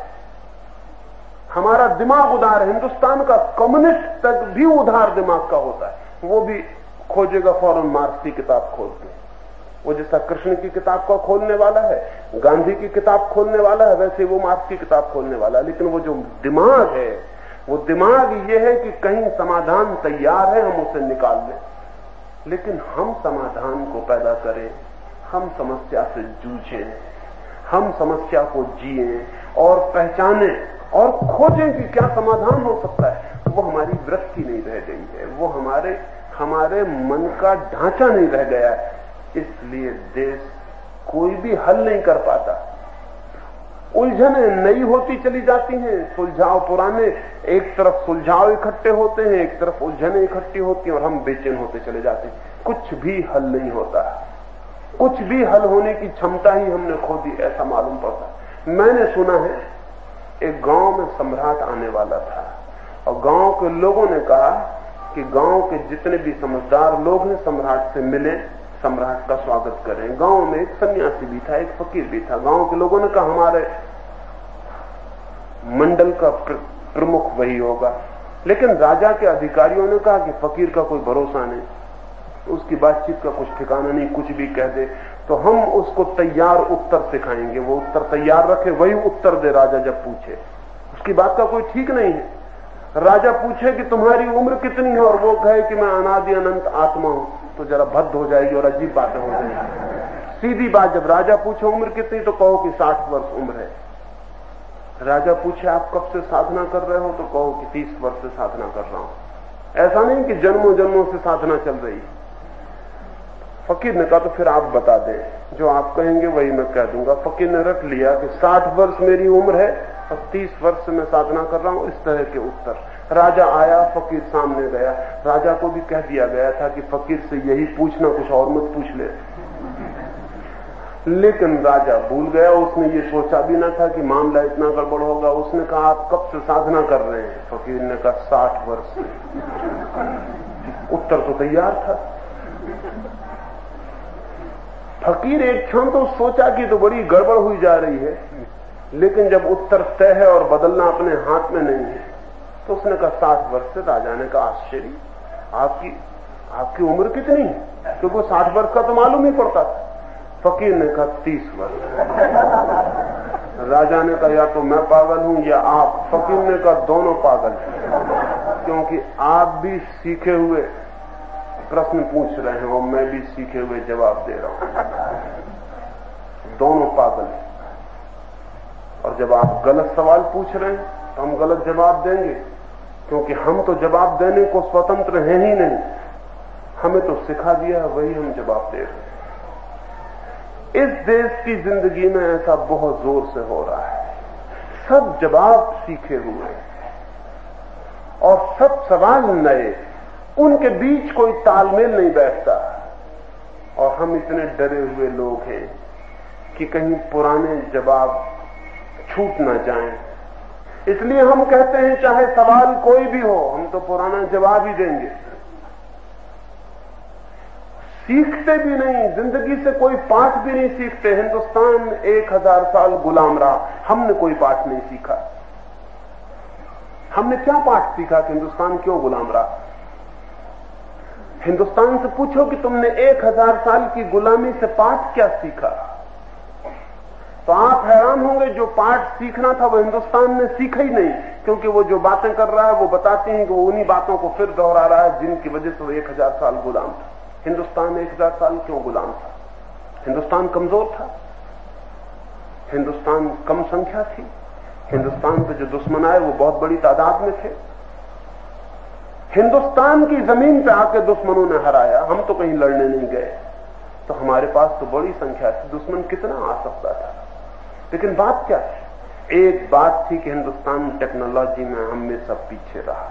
हमारा दिमाग उधार है। हिंदुस्तान का कम्युनिस्ट तक भी उधार दिमाग का होता है, वो भी खोजेगा फौरन मार्क्स की किताब खोल के। वो जैसा कृष्ण की किताब को खोलने वाला है, गांधी की किताब खोलने वाला है, वैसे वो मार्क्स की किताब खोलने वाला है। लेकिन वो जो दिमाग है, वो दिमाग ये है कि कहीं समाधान तैयार है, हम उसे निकाल लें। लेकिन हम समाधान को पैदा करें, हम समस्या से जूझें, हम समस्या को जिए और पहचानें और खोजें कि क्या समाधान हो सकता है, वो हमारी वृत्ति नहीं रह गई है, वो हमारे मन का ढांचा नहीं रह गया है। इसलिए देश कोई भी हल नहीं कर पाता। उलझने नई होती चली जाती हैं, सुलझाव पुराने, एक तरफ सुलझाव इकट्ठे होते हैं, एक तरफ उलझने इकट्ठी होती हैं और हम बेचैन होते चले जाते हैं। कुछ भी हल नहीं होता, कुछ भी हल होने की क्षमता ही हमने खो दी, ऐसा मालूम पड़ता। मैंने सुना है एक गांव में सम्राट आने वाला था और गांव के लोगों ने कहा कि गांव के जितने भी समझदार लोग हैं सम्राट से मिले, सम्राट का स्वागत करें। गांव में एक सन्यासी भी था, एक फकीर भी था। गांव के लोगों ने कहा हमारे मंडल का प्रमुख वही होगा। लेकिन राजा के अधिकारियों ने कहा कि फकीर का कोई भरोसा नहीं, उसकी बातचीत का कुछ ठिकाना नहीं, कुछ भी कह दे तो हम उसको तैयार उत्तर सिखाएंगे, वो उत्तर तैयार रखे, वही उत्तर दे। राजा जब पूछे, उसकी बात का कोई ठीक नहीं है। राजा पूछे कि तुम्हारी उम्र कितनी है और वो कहे कि मैं अनादि अनंत आत्मा हूं, तो जरा भद्द हो जाएगी और अजीब बातें हो जाएगी। सीधी बात, जब राजा पूछे उम्र कितनी तो कहो कि 60 वर्ष उम्र है। राजा पूछे आप कब से साधना कर रहे हो तो कहो कि 30 वर्ष से साधना कर रहा हूं। ऐसा नहीं कि जन्मों जन्मों से साधना चल रही। फकीर ने कहा तो फिर आप बता दें, जो आप कहेंगे वही मैं कह दूंगा। फकीर ने रख लिया कि 60 वर्ष मेरी उम्र है और 30 वर्ष से मैं साधना कर रहा हूं, इस तरह के उत्तर। राजा आया, फकीर सामने गया। राजा को भी कह दिया गया था कि फकीर से यही पूछना, कुछ और मत पूछ ले। लेकिन राजा भूल गया, उसने ये सोचा भी ना था कि मामला इतना गड़बड़ होगा। उसने कहा आप कब से साधना कर रहे हैं? फकीर ने कहा 60 वर्ष से। उत्तर तो तैयार था। फकीर एक क्षण तो सोचा कि तो बड़ी गड़बड़ हुई जा रही है, लेकिन जब उत्तर तय है और बदलना अपने हाथ में नहीं है तो उसने कहा 60 वर्ष से। राजा ने कहा आश्चर्य, आपकी उम्र कितनी है? क्योंकि वो 60 वर्ष का तो मालूम ही पड़ता था। फकीर ने कहा 30 वर्ष। राजा ने कहा या तो मैं पागल हूं या आप। फकीर ने कहा दोनों पागल हैं, क्योंकि आप भी सीखे हुए प्रश्न पूछ रहे हैं और मैं भी सीखे हुए जवाब दे रहा हूं। दोनों पागल हैं। और जब आप गलत सवाल पूछ रहे हैं तो हम गलत जवाब देंगे, क्योंकि हम तो जवाब देने को स्वतंत्र हैं ही नहीं। हमें तो सिखा दिया है, वही हम जवाब दे रहे हैं। इस देश की जिंदगी में ऐसा बहुत जोर से हो रहा है। सब जवाब सीखे हुए और सब सवाल नए, उनके बीच कोई तालमेल नहीं बैठता। और हम इतने डरे हुए लोग हैं कि कहीं पुराने जवाब छूट ना जाएं। इसलिए हम कहते हैं चाहे सवाल कोई भी हो, हम तो पुराना जवाब ही देंगे। सीखते भी नहीं, जिंदगी से कोई पाठ भी नहीं सीखते। हिंदुस्तान 1000 साल गुलाम रहा, हमने कोई पाठ नहीं सीखा। हमने क्या पाठ सीखा कि हिंदुस्तान क्यों गुलाम रहा? हिंदुस्तान से पूछो कि तुमने 1000 साल की गुलामी से पाठ क्या सीखा, तो आप हैरान होंगे जो पाठ सीखना था वो हिंदुस्तान ने सीखा ही नहीं। क्योंकि वो जो बातें कर रहा है वो बताती हैं कि वो उन्हीं बातों को फिर दोहरा रहा है जिनकी वजह से वो 1000 साल गुलाम था। हिंदुस्तान 1000 साल क्यों गुलाम था? हिंदुस्तान कमजोर था, हिंदुस्तान कम संख्या थी, हिंदुस्तान पे जो दुश्मन आए वो बहुत बड़ी तादाद में थे। हिंदुस्तान की जमीन पे आके दुश्मनों ने हराया, हम तो कहीं लड़ने नहीं गए, तो हमारे पास तो बड़ी संख्या थी, दुश्मन कितना आ सकता था। लेकिन बात क्या थी? एक बात थी कि हिंदुस्तान टेक्नोलॉजी में हमेशा पीछे रहा।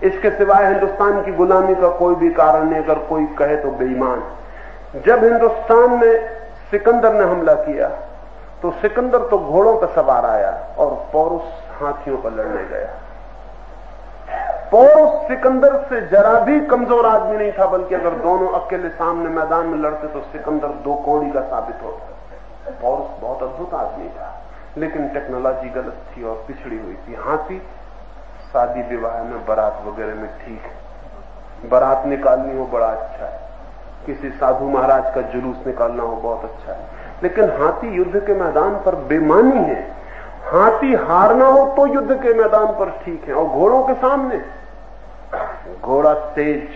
इसके सिवाय हिंदुस्तान की गुलामी का कोई भी कारण नहीं, अगर कोई कहे तो बेईमान। जब हिंदुस्तान में सिकंदर ने हमला किया तो सिकंदर तो घोड़ों पर सवार आया और पौरुष हाथियों पर लड़ने गया। पौरुष सिकंदर से जरा भी कमजोर आदमी नहीं था, बल्कि अगर दोनों अकेले सामने मैदान में लड़ते तो सिकंदर 2 कौड़ी का साबित होता। पौरुष बहुत अद्भुत आदमी था, लेकिन टेक्नोलॉजी गलत थी और पिछड़ी हुई थी। हाथी शादी विवाह में, बारात वगैरह में ठीक है, बारात निकालनी हो बड़ा अच्छा है, किसी साधु महाराज का जुलूस निकालना हो बहुत अच्छा है, लेकिन हाथी युद्ध के मैदान पर बेमानी है। हाथी हारना हो तो युद्ध के मैदान पर ठीक है, और घोड़ों के सामने घोड़ा तेज,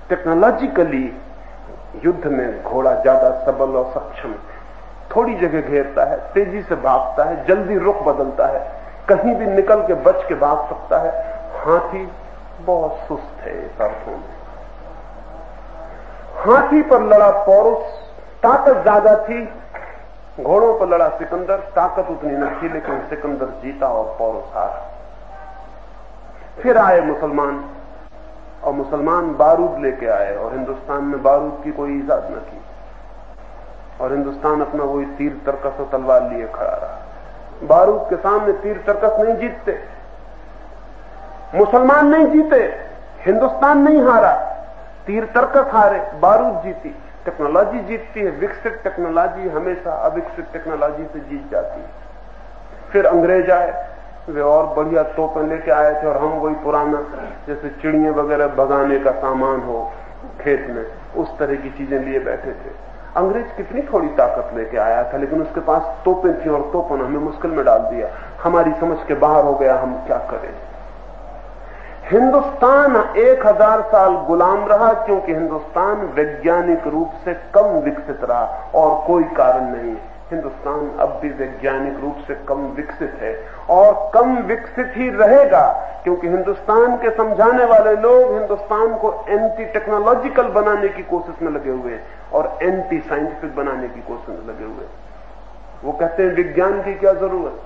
टेक्नोलॉजिकली युद्ध में घोड़ा ज्यादा सबल और सक्षम, थोड़ी जगह घेरता है, तेजी से भागता है, जल्दी रुख बदलता है, कहीं भी निकल के बच के भाग सकता है। हाथी बहुत सुस्त है इस अर्थों में। हाथी पर लड़ा पौरुष, ताकत ज्यादा थी, घोड़ों पर लड़ा सिकंदर, ताकत उतनी न थी, लेकिन सिकंदर जीता और पौरुष हारा। फिर आए मुसलमान, और मुसलमान बारूद लेके आए, और हिंदुस्तान में बारूद की कोई इजाद न की, और हिंदुस्तान अपना वही तीर तरकस और तलवार लिए खड़ा रहा। बारूद के सामने तीर तरकस नहीं जीतते, मुसलमान नहीं जीते, हिंदुस्तान नहीं हारा, तीर तरकस हारे, बारूद जीती। टेक्नोलॉजी जीतती है, विकसित टेक्नोलॉजी हमेशा अविकसित टेक्नोलॉजी से जीत जाती है। फिर अंग्रेज आए, वे और बढ़िया तोपें लेके आए थे, और हम वही पुराना जैसे चिड़िया वगैरह भगाने का सामान हो खेत में, उस तरह की चीजें लिए बैठे थे। अंग्रेज कितनी थोड़ी ताकत लेके आया था, लेकिन उसके पास तोपें थी, और तोपों ने हमें मुश्किल में डाल दिया, हमारी समझ के बाहर हो गया, हम क्या करें। हिंदुस्तान 1000 साल गुलाम रहा, क्योंकि हिंदुस्तान वैज्ञानिक रूप से कम विकसित रहा, और कोई कारण नहीं है। हिंदुस्तान अब भी वैज्ञानिक रूप से कम विकसित है, और कम विकसित ही रहेगा, क्योंकि हिंदुस्तान के समझाने वाले लोग हिंदुस्तान को एंटी टेक्नोलॉजिकल बनाने की कोशिश में लगे हुए हैं, और एंटी साइंटिफिक बनाने की कोशिश में लगे हुए हैं। वो कहते हैं विज्ञान की क्या जरूरत,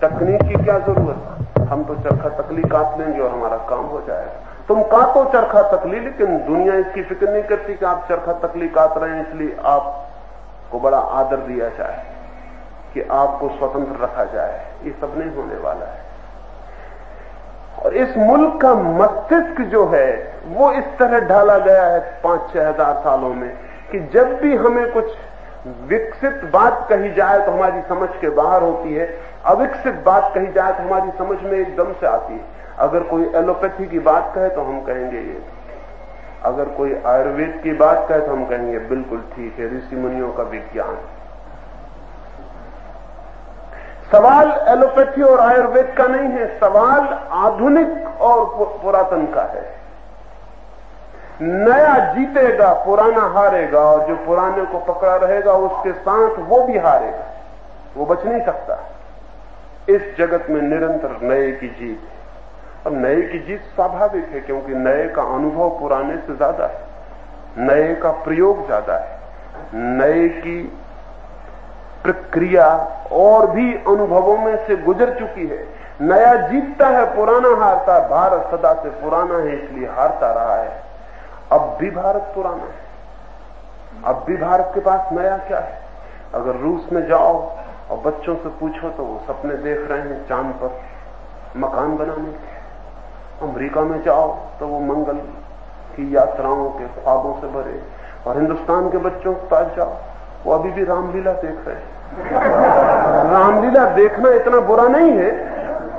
तकनीक की क्या जरूरत, हम तो चरखा तकली काट लेंगे और हमारा काम हो जाएगा। तुम काटो चरखा तकली, लेकिन दुनिया इसकी फिक्र नहीं करती कि आप चरखा तकली काट रहे हैं इसलिए आपको बड़ा आदर दिया जाए, कि आपको स्वतंत्र रखा जाए। ये सब नहीं होने वाला है। और इस मुल्क का मस्तिष्क जो है वो इस तरह ढाला गया है 5-6 हजार सालों में, कि जब भी हमें कुछ विकसित बात कही जाए तो हमारी समझ के बाहर होती है, अविकसित बात कही जाए तो हमारी समझ में एकदम से आती है। अगर कोई एलोपैथी की बात कहे तो हम कहेंगे ये, अगर कोई आयुर्वेद की बात कहे तो हम कहेंगे बिल्कुल ठीक है, ऋषि मुनियों का विज्ञान। सवाल एलोपैथी और आयुर्वेद का नहीं है, सवाल आधुनिक और पुरातन का है। नया जीतेगा, पुराना हारेगा, और जो पुराने को पकड़ा रहेगा उसके साथ वो भी हारेगा, वो बच नहीं सकता। इस जगत में निरंतर नए की जीत है, और नए की जीत स्वाभाविक है, क्योंकि नए का अनुभव पुराने से ज्यादा है, नए का प्रयोग ज्यादा है, नए की प्रक्रिया और भी अनुभवों में से गुजर चुकी है। नया जीतता है, पुराना हारता है। भारत सदा से पुराना है, इसलिए हारता रहा है। अब भी भारत पुराना है, अब भी भारत के पास नया क्या है। अगर रूस में जाओ और बच्चों से पूछो तो वो सपने देख रहे हैं चांद पर मकान बनाने के। अमेरिका में जाओ तो वो मंगल की यात्राओं के ख्वाबों से भरे, और हिंदुस्तान के बच्चों के पास जाओ वो अभी भी रामलीला देख रहे हैं। रामलीला देखना इतना बुरा नहीं है,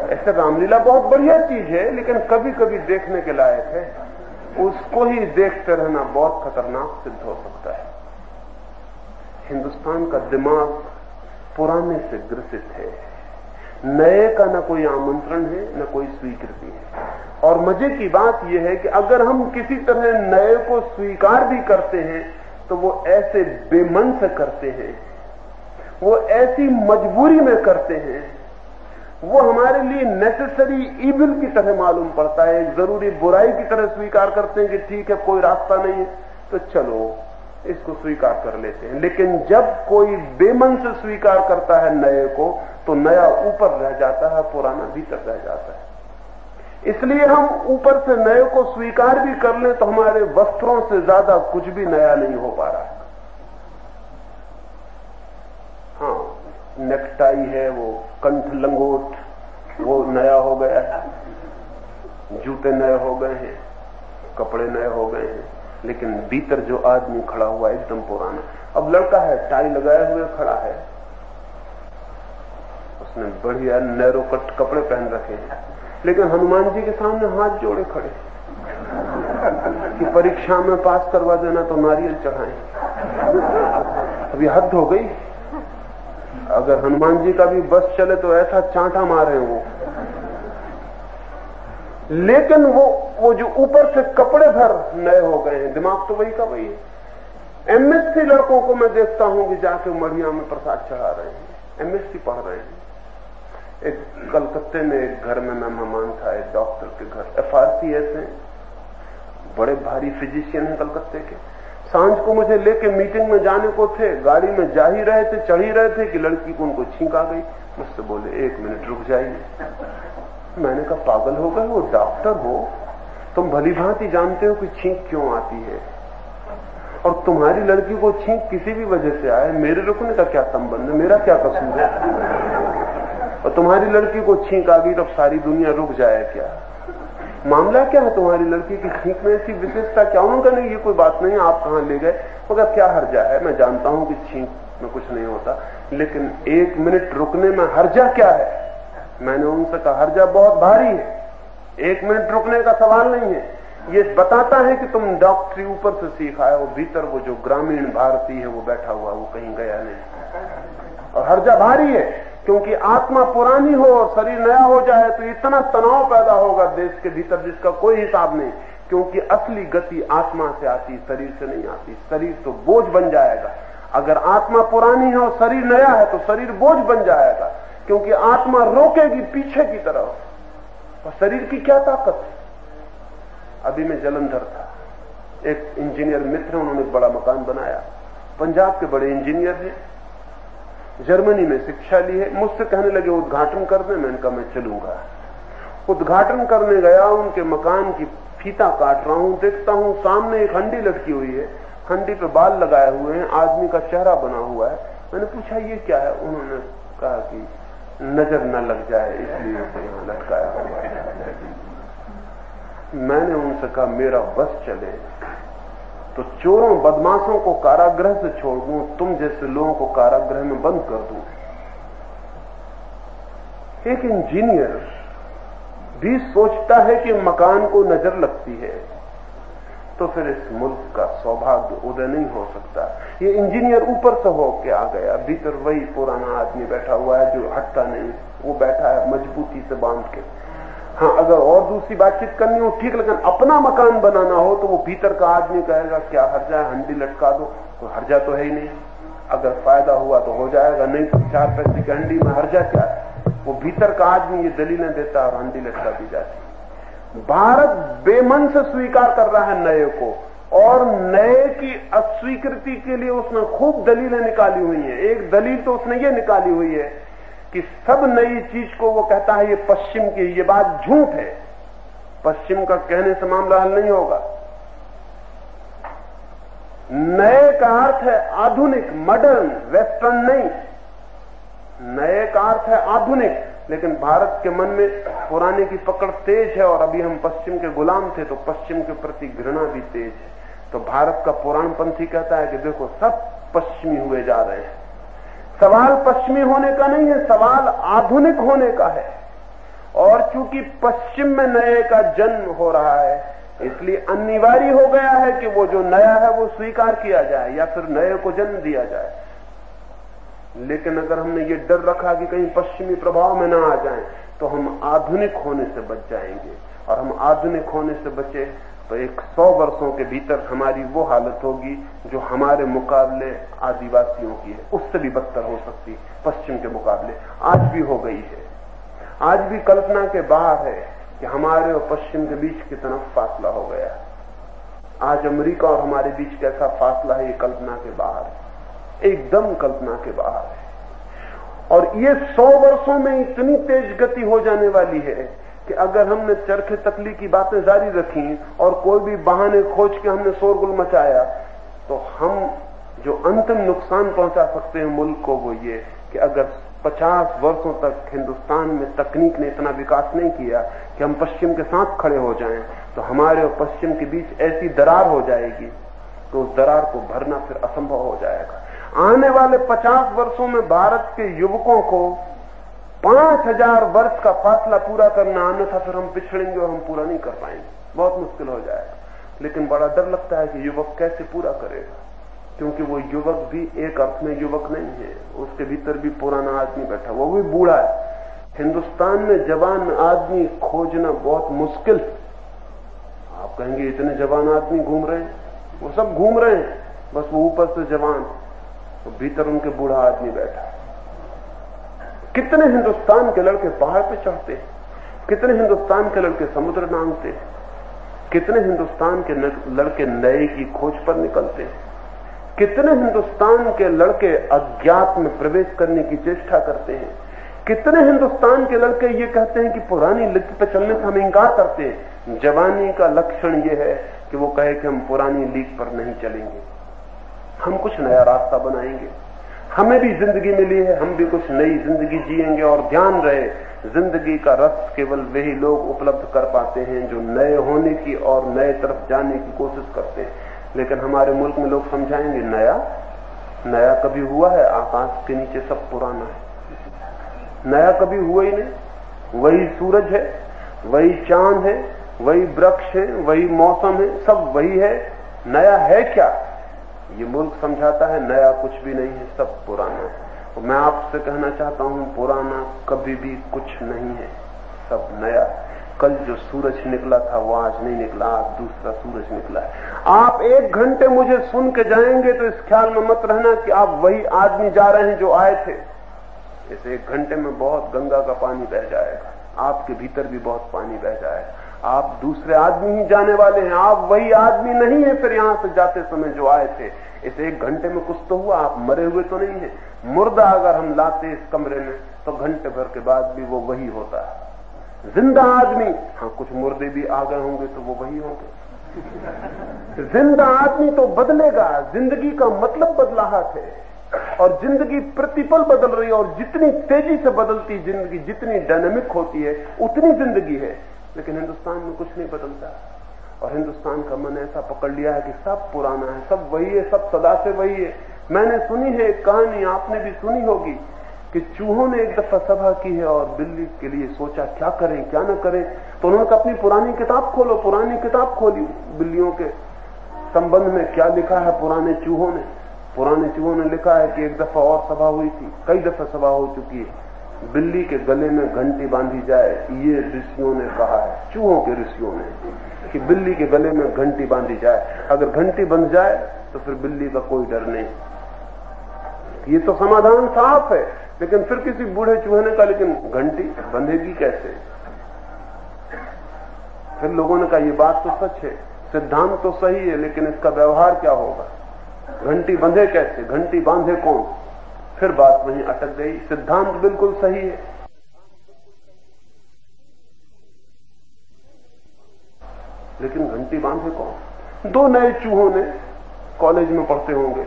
ऐसे रामलीला बहुत बढ़िया चीज है, लेकिन कभी कभी देखने के लायक है। उसको ही देखते रहना बहुत खतरनाक सिद्ध हो सकता है। हिंदुस्तान का दिमाग पुराने से ग्रसित है, नए का न कोई आमंत्रण है न कोई स्वीकृति है। और मजे की बात यह है कि अगर हम किसी तरह नए को स्वीकार भी करते हैं तो वो ऐसे बेमन से करते हैं, वो ऐसी मजबूरी में करते हैं, वो हमारे लिए नेसेसरी इविल की तरह मालूम पड़ता है, एक जरूरी बुराई की तरह स्वीकार करते हैं कि ठीक है कोई रास्ता नहीं है तो चलो इसको स्वीकार कर लेते हैं। लेकिन जब कोई बेमन से स्वीकार करता है नए को तो नया ऊपर रह जाता है, पुराना भीतर रह जाता है। इसलिए हम ऊपर से नए को स्वीकार भी कर लें तो हमारे वस्त्रों से ज्यादा कुछ भी नया नहीं हो पा रहा है। हाँ, नेकटाई है, वो कंठ लंगोट वो नया हो गया है, जूते नए हो गए हैं, कपड़े नए हो गए हैं, लेकिन भीतर जो आदमी खड़ा हुआ एकदम पुराना। अब लड़का है, टाई लगाए हुए खड़ा है, उसने बढ़िया नैरो कट कपड़े पहन रखे हैं, लेकिन हनुमान जी के सामने हाथ जोड़े खड़े कि परीक्षा में पास करवा देना तो नारियल चढ़ाएं। अभी हद हो गई। अगर हनुमान जी का भी बस चले तो ऐसा चांटा मारे वो। लेकिन वो जो ऊपर से कपड़े भर नए हो गए हैं, दिमाग तो वही का वही है। एमएससी लड़कों को मैं देखता हूं कि जाके मढ़िया में प्रसाद चढ़ा रहे हैं, एमएससी पढ़ रहे हैं। एक कलकत्ते में एक घर में मैं मेहमान था, एक डॉक्टर के घर, एफआरसीएस हैं, बड़े भारी फिजिशियन हैं कलकत्ते के। सांझ को मुझे लेके मीटिंग में जाने को थे, गाड़ी में जा ही रहे थे, चढ़ ही रहे थे कि लड़की को उनको छींक आ गई। मुझसे बोले 1 मिनट रुक जाइए। मैंने कहा पागल हो गए, वो डॉक्टर हो, तुम भली भांति जानते हो कि छींक क्यों आती है, और तुम्हारी लड़की को छींक किसी भी वजह से आए, मेरे रुकने का क्या संबंध है, मेरा क्या कसूर है? और तुम्हारी लड़की को छींक आ गई तो सारी दुनिया रुक जाए क्या? मामला क्या है तुम्हारी लड़की की छींक में ऐसी विशेषता क्या? उन्होंने कहा नहीं ये कोई बात नहीं, आप कहां ले गए? मगर क्या हर्जा है, मैं जानता हूं कि छींक में कुछ नहीं होता, लेकिन 1 मिनट रुकने में हर्जा क्या है? मैंने उनसे कहा हर्जा बहुत भारी है, 1 मिनट रुकने का सवाल नहीं है। ये बताता है कि तुम डॉक्टरी ऊपर से सीख आए हो, भीतर वो जो ग्रामीण भारतीय है वो बैठा हुआ, वो कहीं गया नहीं। और हर्जा भारी है, क्योंकि आत्मा पुरानी हो और शरीर नया हो जाए तो इतना तनाव पैदा होगा देश के भीतर जिसका कोई हिसाब नहीं, क्योंकि असली गति आत्मा से आती, शरीर से नहीं आती। शरीर तो बोझ बन जाएगा। अगर आत्मा पुरानी है और शरीर नया है तो शरीर बोझ बन जाएगा, क्योंकि आत्मा रोकेगी पीछे की तरफ, और शरीर की क्या ताकत है? अभी मैं जलंधर था, एक इंजीनियर मित्र, उन्होंने एक बड़ा मकान बनाया, पंजाब के बड़े इंजीनियर हैं, जर्मनी में शिक्षा ली है। मुझसे कहने लगे उद्घाटन करने, मैंने कहा मैं चलूंगा। उद्घाटन करने गया, उनके मकान की फीता काट रहा हूं, देखता हूं सामने एक हंडी लटकी हुई है, हंडी पे बाल लगाए हुए हैं, आदमी का चेहरा बना हुआ है। मैंने पूछा ये क्या है? उन्होंने कहा कि नजर न लग जाए इसलिए उसे यहां लटकाया हुआ है। मैंने उनसे कहा मेरा बस चले तो चोरों बदमाशों को कारागृह से छोड़ दूं, तुम जैसे लोगों को कारागृह में बंद कर दूं। एक इंजीनियर भी सोचता है कि मकान को नजर लगती है, तो फिर इस मुल्क का सौभाग्य उदय नहीं हो सकता। ये इंजीनियर ऊपर से होके आ गया, भीतर वही पुराना आदमी बैठा हुआ है जो हटता नहीं, वो बैठा है मजबूती से बांध के। हाँ, अगर और दूसरी बातचीत करनी हो ठीक, लेकिन अपना मकान बनाना हो तो वो भीतर का आदमी कहेगा क्या हर्जा है, हंडी लटका दो, तो हर्जा तो है ही नहीं। अगर फायदा हुआ तो हो जाएगा, नहीं तो 4 पैसे की हंडी में हर्जा क्या है? वो भीतर का आदमी ये दलीलें देता है और हंडी लटका दी जाती। भारत बेमन से स्वीकार कर रहा है नए को, और नए की अस्वीकृति के लिए उसने खूब दलीलें निकाली हुई हैं। एक दलील तो उसने ये निकाली हुई है कि सब नई चीज को वो कहता है ये पश्चिम की। ये बात झूठ है, पश्चिम का कहने से मामला हल नहीं होगा। नए का अर्थ है आधुनिक, मॉडर्न, वेस्टर्न नहीं। नए का अर्थ है आधुनिक, लेकिन भारत के मन में पुराने की पकड़ तेज है, और अभी हम पश्चिम के गुलाम थे तो पश्चिम के प्रति घृणा भी तेज है। तो भारत का पुराणपंथी कहता है कि देखो सब पश्चिमी हुए जा रहे हैं। सवाल पश्चिमी होने का नहीं है, सवाल आधुनिक होने का है। और चूंकि पश्चिम में नए का जन्म हो रहा है, इसलिए अनिवार्य हो गया है कि वो जो नया है वो स्वीकार किया जाए या फिर नए को जन्म दिया जाए। लेकिन अगर हमने ये डर रखा कि कहीं पश्चिमी प्रभाव में ना आ जाएं, तो हम आधुनिक होने से बच जाएंगे। और हम आधुनिक होने से बचे तो 100 वर्षों के भीतर हमारी वो हालत होगी जो हमारे मुकाबले आदिवासियों की है, उससे भी बदतर हो सकती पश्चिम के मुकाबले। आज भी हो गई है, आज भी कल्पना के बाहर है कि हमारे और पश्चिम के बीच कितना फासला हो गया। आज अमेरिका और हमारे बीच कैसा फासला है, ये कल्पना के बाहर है, एकदम कल्पना के बाहर है। और ये 100 वर्षों में इतनी तेज गति हो जाने वाली है कि अगर हमने चरखे तकली की बातें जारी रखी और कोई भी बहाने खोज के हमने शोरगुल मचाया, तो हम जो अंतिम नुकसान पहुंचा सकते हैं मुल्क को, वो ये कि अगर 50 वर्षों तक हिंदुस्तान में तकनीक ने इतना विकास नहीं किया कि हम पश्चिम के साथ खड़े हो जाएं, तो हमारे और पश्चिम के बीच ऐसी दरार हो जाएगी तो उस दरार को भरना फिर असंभव हो जाएगा। आने वाले 50 वर्षों में भारत के युवकों को 5000 वर्ष का फासला पूरा करना, अन्यथा फिर हम पिछड़ेंगे और हम पूरा नहीं कर पाएंगे, बहुत मुश्किल हो जाएगा। लेकिन बड़ा डर लगता है कि युवक कैसे पूरा करेगा, क्योंकि वो युवक भी एक अर्थ में युवक नहीं है, उसके भीतर भी पुराना आदमी बैठा, वो भी बूढ़ा है। हिंदुस्तान में जवान आदमी खोजना बहुत मुश्किल। आप कहेंगे इतने जवान आदमी घूम रहे हैं, वो सब घूम रहे हैं, बस वो ऊपर से जवान, तो भीतर उनके बूढ़ा आदमी बैठा। कितने हिंदुस्तान के लड़के पहाड़ पे चढ़ते हैं, कितने हिंदुस्तान के लड़के समुद्र नांगते हैं, कितने हिंदुस्तान के लड़के नए की खोज पर निकलते हैं, कितने हिंदुस्तान के लड़के अज्ञात में प्रवेश करने की चेष्टा करते हैं, कितने हिंदुस्तान के लड़के ये कहते हैं कि पुरानी लीक पे चलने से हम इंकार करते हैं। जवानी का लक्षण ये है कि वो कहे कि हम पुरानी लीक पर नहीं चलेंगे, हम कुछ नया रास्ता बनाएंगे, हमें भी जिंदगी मिली है, हम भी कुछ नई जिंदगी जिएंगे। और ध्यान रहे, जिंदगी का रस केवल वही लोग उपलब्ध कर पाते हैं जो नए होने की और नए तरफ जाने की कोशिश करते हैं। लेकिन हमारे मुल्क में लोग समझाएंगे नया नया कभी हुआ है, आकाश के नीचे सब पुराना है, नया कभी हुआ ही नहीं, वही सूरज है, वही चांद है, वही वृक्ष है, वही मौसम है, सब वही है, नया है क्या? ये मुल्क समझाता है नया कुछ भी नहीं है, सब पुराना है। और मैं आपसे कहना चाहता हूं पुराना कभी भी कुछ नहीं है, सब नया है। कल जो सूरज निकला था वो आज नहीं निकला, आज दूसरा सूरज निकला है। आप 1 घंटे मुझे सुन के जाएंगे तो इस ख्याल में मत रहना कि आप वही आदमी जा रहे हैं जो आए थे। इस 1 घंटे में बहुत गंगा का पानी बह जाएगा, आपके भीतर भी बहुत पानी बह जाएगा, आप दूसरे आदमी ही जाने वाले हैं, आप वही आदमी नहीं है फिर यहां से जाते समय जो आए थे। इस 1 घंटे में कुछ तो हुआ, आप मरे हुए तो नहीं है। मुर्दा अगर हम लाते इस कमरे में तो घंटे भर के बाद भी वो वही होता है। जिंदा आदमी, हाँ कुछ मुर्दे भी आ गए होंगे तो वो वही होंगे। जिंदा आदमी तो बदलेगा, जिंदगी का मतलब बदलाहट है और जिंदगी प्रतिपल बदल रही है, और जितनी तेजी से बदलती जिंदगी, जितनी डायनेमिक होती है उतनी जिंदगी है। लेकिन हिंदुस्तान में कुछ नहीं बदलता और हिंदुस्तान का मन ऐसा पकड़ लिया है कि सब पुराना है, सब वही है, सब सदा से वही है। मैंने सुनी है एक कहानी, आपने भी सुनी होगी, कि चूहों ने एक दफा सभा की है और बिल्ली के लिए सोचा क्या करें क्या न करें, तो उन्होंने कहा अपनी पुरानी किताब खोलो। पुरानी किताब खोली, बिल्लियों के संबंध में क्या लिखा है पुराने चूहों ने। पुराने चूहों ने लिखा है कि एक दफा और सभा हुई थी, कई दफा सभा हो चुकी है, बिल्ली के गले में घंटी बांधी जाए, ये ऋषियों ने कहा है, चूहों के ऋषियों ने, कि बिल्ली के गले में घंटी बांधी जाए। अगर घंटी बंध जाए तो फिर बिल्ली का कोई डर नहीं। ये तो समाधान साफ है, लेकिन फिर किसी बूढ़े चूहे ने कहा लेकिन घंटी बंधेगी कैसे? फिर लोगों ने कहा ये बात तो सच है, सिद्धांत तो सही है, लेकिन इसका व्यवहार क्या होगा? घंटी बंधे कैसे, घंटी बांधे कौन? फिर बात वहीं अटक गई। सिद्धांत बिल्कुल सही है, लेकिन घंटी बांधे कौन? 2 नए चूहों ने कॉलेज में पढ़ते होंगे,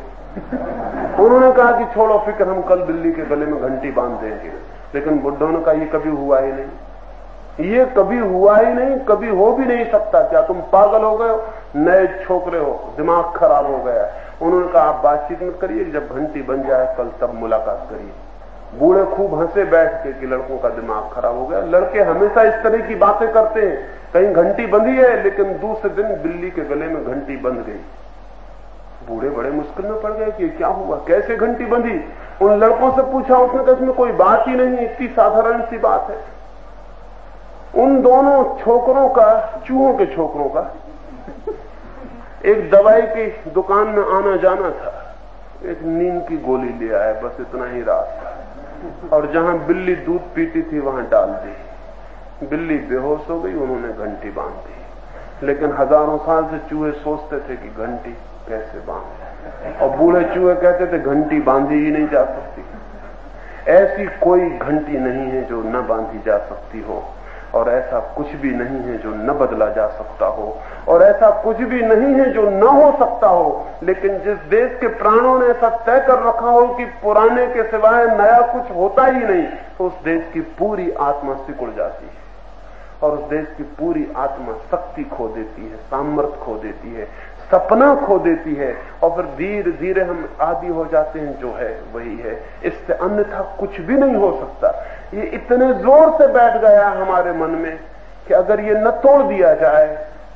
उन्होंने कहा कि छोड़ो फिक्र, हम कल बिल्ली के गले में घंटी बांध देंगे। लेकिन बुड्ढों ने कहा ये कभी हुआ ही नहीं, ये कभी हुआ ही नहीं, कभी हो भी नहीं सकता। क्या तुम पागल हो गए हो? नए छोकरे हो, दिमाग खराब हो गया है। उन्होंने कहा आप बातचीत मत करिए, जब घंटी बन जाए कल तब मुलाकात करिए। बूढ़े खूब हंसे बैठ के कि लड़कों का दिमाग खराब हो गया। लड़के हमेशा इस तरह की बातें करते हैं, कहीं घंटी बंधी है लेकिन दूसरे दिन बिल्ली के गले में घंटी बंध गई। बूढ़े बड़े मुश्किल में पड़ गए कि क्या हुआ, कैसे घंटी बंधी। उन लड़कों से पूछा, उसने कहा इसमें कोई बात ही नहीं, इतनी साधारण सी बात है। उन दोनों छोकरों का, चूहों के छोकरों का, एक दवाई की दुकान में आना जाना था, एक नींद की गोली ले आए, बस इतना ही रास्ता। और जहां बिल्ली दूध पीती थी वहां डाल दी। बिल्ली बेहोश हो गई, उन्होंने घंटी बांध दी। लेकिन हजारों साल से चूहे सोचते थे कि घंटी कैसे बांधे, और बूढ़े चूहे कहते थे घंटी बांधी ही नहीं जा सकती। ऐसी कोई घंटी नहीं है जो न बांधी जा सकती हो, और ऐसा कुछ भी नहीं है जो न बदला जा सकता हो, और ऐसा कुछ भी नहीं है जो न हो सकता हो। लेकिन जिस देश के प्राणों ने ऐसा तय कर रखा हो कि पुराने के सिवाय नया कुछ होता ही नहीं, तो उस देश की पूरी आत्मा सिकुड़ जाती है, और उस देश की पूरी आत्मा शक्ति खो देती है, सामर्थ्य खो देती है, सपना खो देती है, और फिर धीरे धीरे हम आदी हो जाते हैं, जो है वही है, इससे अन्यथा कुछ भी नहीं हो सकता। ये इतने जोर से बैठ गया हमारे मन में कि अगर ये न तोड़ दिया जाए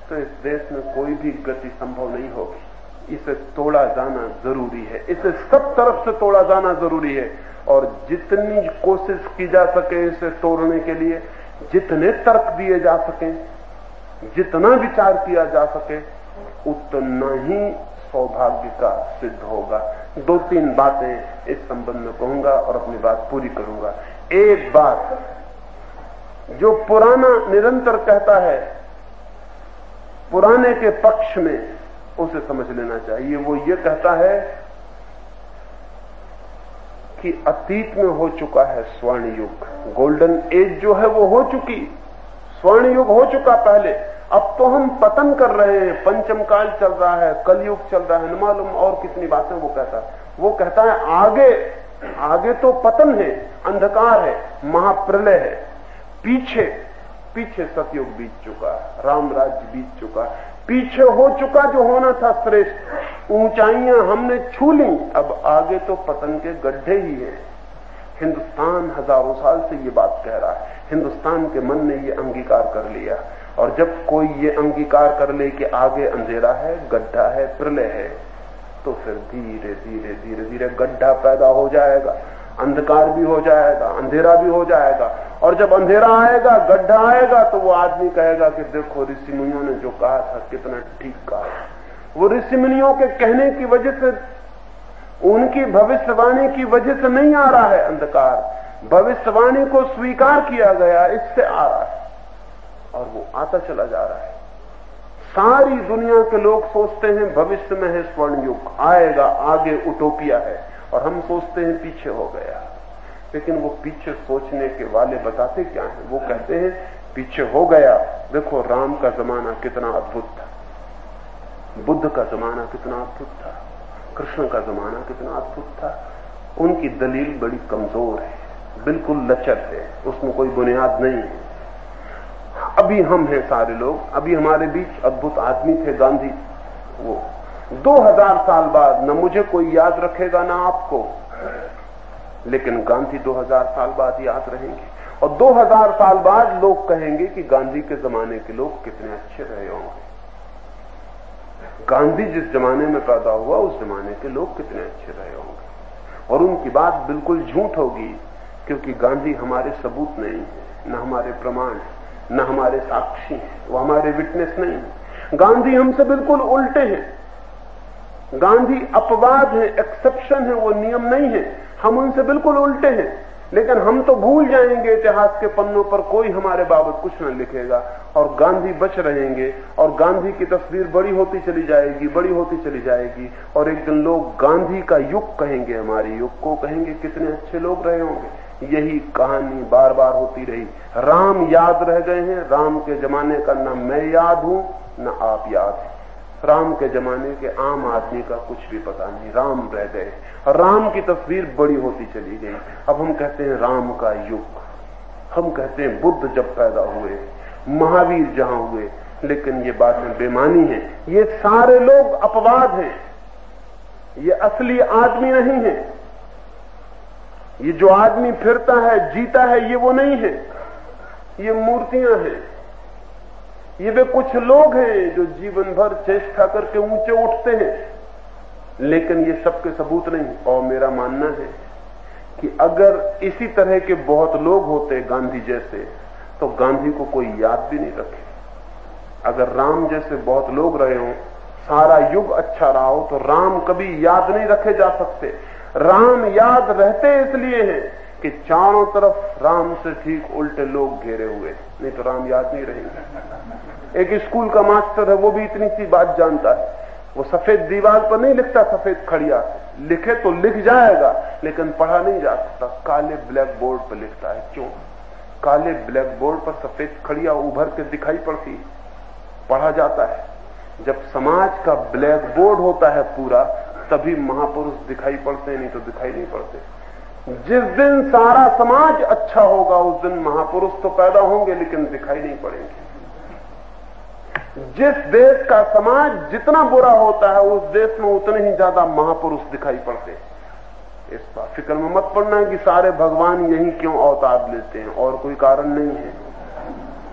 तो इस देश में कोई भी गति संभव नहीं होगी। इसे तोड़ा जाना जरूरी है, इसे सब तरफ से तोड़ा जाना जरूरी है, और जितनी कोशिश की जा सके इसे तोड़ने के लिए, जितने तर्क दिए जा सके, जितना विचार किया जा सके, उतना ही सौभाग्य का सिद्ध होगा। 2-3 बातें इस संबंध में कहूंगा और अपनी बात पूरी करूंगा। एक बात, जो पुराना निरंतर कहता है पुराने के पक्ष में, उसे समझ लेना चाहिए। वो ये कहता है कि अतीत में हो चुका है स्वर्ण युग, गोल्डन एज जो है वो हो चुकी, स्वर्ण युग हो चुका पहले। अब तो हम पतन कर रहे हैं, पंचम काल चल रहा है, कलयुग चल रहा है, न मालूम और कितनी बातें वो कहता है। वो कहता है आगे तो पतन है, अंधकार है, महाप्रलय है, पीछे सतयुग बीत चुका है, राम राज्य बीत चुका है, पीछे हो चुका जो होना था श्रेष्ठ, ऊंचाइयां हमने छू ली, अब आगे तो पतन के गड्ढे ही हैं। हिंदुस्तान हजारों साल से ये बात कह रहा है, हिंदुस्तान के मन ने ये अंगीकार कर लिया, और जब कोई ये अंगीकार कर ले कि आगे अंधेरा है, गड्ढा है, प्रलय है, तो फिर धीरे धीरे धीरे धीरे गड्ढा पैदा हो जाएगा, अंधकार भी हो जाएगा, अंधेरा भी हो जाएगा, और जब अंधेरा आएगा, गड्ढा आएगा, तो वो आदमी कहेगा कि देखो ऋषि मुनियों ने जो कहा था कितना ठीक कहा। वो ऋषि मुनियों के कहने की वजह से, उनकी भविष्यवाणी की वजह से नहीं आ रहा है अंधकार, भविष्यवाणी को स्वीकार किया गया, इससे आ रहा है, और वो आता चला जा रहा है। सारी दुनिया के लोग सोचते हैं भविष्य में है स्वर्ण युग, आएगा, आगे उटोपिया है, और हम सोचते हैं पीछे हो गया। लेकिन वो पीछे सोचने के वाले बताते क्या हैं? वो कहते हैं पीछे हो गया, देखो राम का जमाना कितना अद्भुत था, बुद्ध का जमाना कितना अद्भुत था, कृष्ण का जमाना कितना अद्भुत था। उनकी दलील बड़ी कमजोर है, बिल्कुल लचर है, उसमें कोई बुनियाद नहीं है। अभी हम हैं सारे लोग, अभी हमारे बीच अद्भुत आदमी थे गांधी, वो 2000 साल बाद न मुझे कोई याद रखेगा ना आपको, लेकिन गांधी 2000 साल बाद याद रहेंगे, और 2000 साल बाद लोग कहेंगे कि गांधी के जमाने के लोग कितने अच्छे रहे होंगे। गांधी जिस जमाने में पैदा हुआ उस जमाने के लोग कितने अच्छे रहे होंगे, और उनकी बात बिल्कुल झूठ होगी, क्योंकि गांधी हमारे सबूत नहीं है, न हमारे प्रमाण है, न हमारे साक्षी हैं, वो हमारे विटनेस नहीं है। गांधी हमसे बिल्कुल उल्टे हैं, गांधी अपवाद है, एक्सेप्शन है, वो नियम नहीं है, हम उनसे बिल्कुल उल्टे हैं। लेकिन हम तो भूल जाएंगे, इतिहास के पन्नों पर कोई हमारे बाबत कुछ न लिखेगा, और गांधी बच रहेंगे, और गांधी की तस्वीर बड़ी होती चली जाएगी, बड़ी होती चली जाएगी, और एक दिन लोग गांधी का युग कहेंगे, हमारे युग को कहेंगे कितने अच्छे लोग रहे होंगे। यही कहानी बार बार होती रही। राम याद रह गए हैं, राम के जमाने का न मैं याद हूं न आप याद हैं। राम के जमाने के आम आदमी का कुछ भी पता नहीं, राम रह गए, राम की तस्वीर बड़ी होती चली गई। अब हम कहते हैं राम का युग, हम कहते हैं बुद्ध जब पैदा हुए, महावीर जहां हुए, लेकिन ये बातें बेमानी हैं। ये सारे लोग अपवाद हैं, ये असली आदमी नहीं है। ये जो आदमी फिरता है, जीता है, ये वो नहीं है, ये मूर्तियां हैं। ये वे कुछ लोग हैं जो जीवन भर चेष्टा करके ऊंचे उठते हैं, लेकिन ये सबके सबूत नहीं। और मेरा मानना है कि अगर इसी तरह के बहुत लोग होते गांधी जैसे, तो गांधी को कोई याद भी नहीं रखे। अगर राम जैसे बहुत लोग रहे हों, सारा युग अच्छा रहा हो, तो राम कभी याद नहीं रखे जा सकते। राम याद रहते इसलिए हैं कि चारों तरफ राम से ठीक उल्टे लोग घेरे हुए, नहीं तो राम याद नहीं रहेंगे। एक स्कूल का मास्टर है, वो भी इतनी सी बात जानता है, वो सफेद दीवार पर नहीं लिखता सफेद खड़िया से, लिखे तो लिख जाएगा लेकिन पढ़ा नहीं जा सकता, काले ब्लैक बोर्ड पर लिखता है। क्यों? काले ब्लैक बोर्ड पर सफेद खड़िया उभर के दिखाई पड़ती है, पढ़ा जाता है। जब समाज का ब्लैक बोर्ड होता है पूरा, तभी महापुरुष दिखाई पड़ते हैं, नहीं तो दिखाई नहीं पड़ते। जिस दिन सारा समाज अच्छा होगा उस दिन महापुरुष तो पैदा होंगे लेकिन दिखाई नहीं पड़ेंगे। जिस देश का समाज जितना बुरा होता है उस देश में उतने ही ज्यादा महापुरुष दिखाई पड़ते हैं। इस पर फिक्र में मत पड़ना है कि सारे भगवान यही क्यों अवतार लेते हैं, और कोई कारण नहीं है।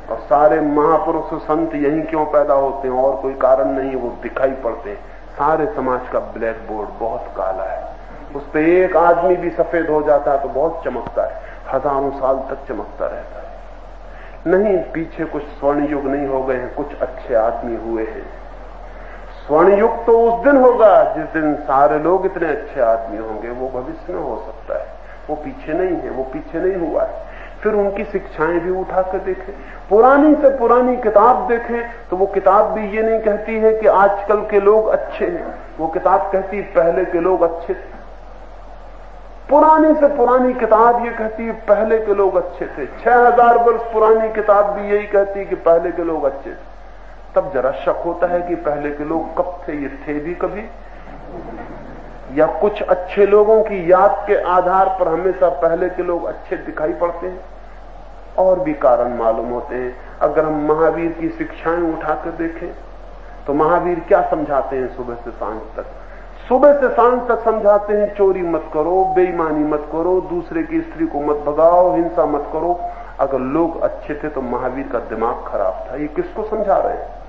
और सारे महापुरुष संत यही क्यों पैदा होते हैं, और कोई कारण नहीं, वो दिखाई पड़ते हैं। सारे समाज का ब्लैक बोर्ड बहुत काला है, उस पर एक आदमी भी सफेद हो जाता है तो बहुत चमकता है, हजारों साल तक चमकता रहता है। नहीं, पीछे कुछ स्वर्ण युग नहीं हो गए हैं, कुछ अच्छे आदमी हुए हैं। स्वर्ण युग तो उस दिन होगा जिस दिन सारे लोग इतने अच्छे आदमी होंगे, वो भविष्य में हो सकता है, वो पीछे नहीं है, वो पीछे नहीं हुआ है। फिर उनकी शिक्षाएं भी उठा कर देखें, पुरानी से पुरानी किताब देखें, तो वो किताब भी ये नहीं कहती है कि आजकल के लोग अच्छे हैं, वो किताब कहती है पहले के लोग अच्छे थे। पुरानी से पुरानी किताब ये कहती है पहले के लोग अच्छे थे। 6000 वर्ष पुरानी किताब भी यही कहती है कि पहले के लोग अच्छे थे। तब जरा शक होता है कि पहले के लोग कब थे, ये थे भी कभी, या कुछ अच्छे लोगों की याद के आधार पर हमेशा पहले के लोग अच्छे दिखाई पड़ते हैं। और भी कारण मालूम होते हैं। अगर हम महावीर की शिक्षाएं उठाकर देखें तो महावीर क्या समझाते हैं सुबह से सांझ तक? सुबह से सांझ तक समझाते हैं चोरी मत करो, बेईमानी मत करो, दूसरे की स्त्री को मत भगाओ, हिंसा मत करो। अगर लोग अच्छे थे तो महावीर का दिमाग खराब था। ये किसको समझा रहे हैं?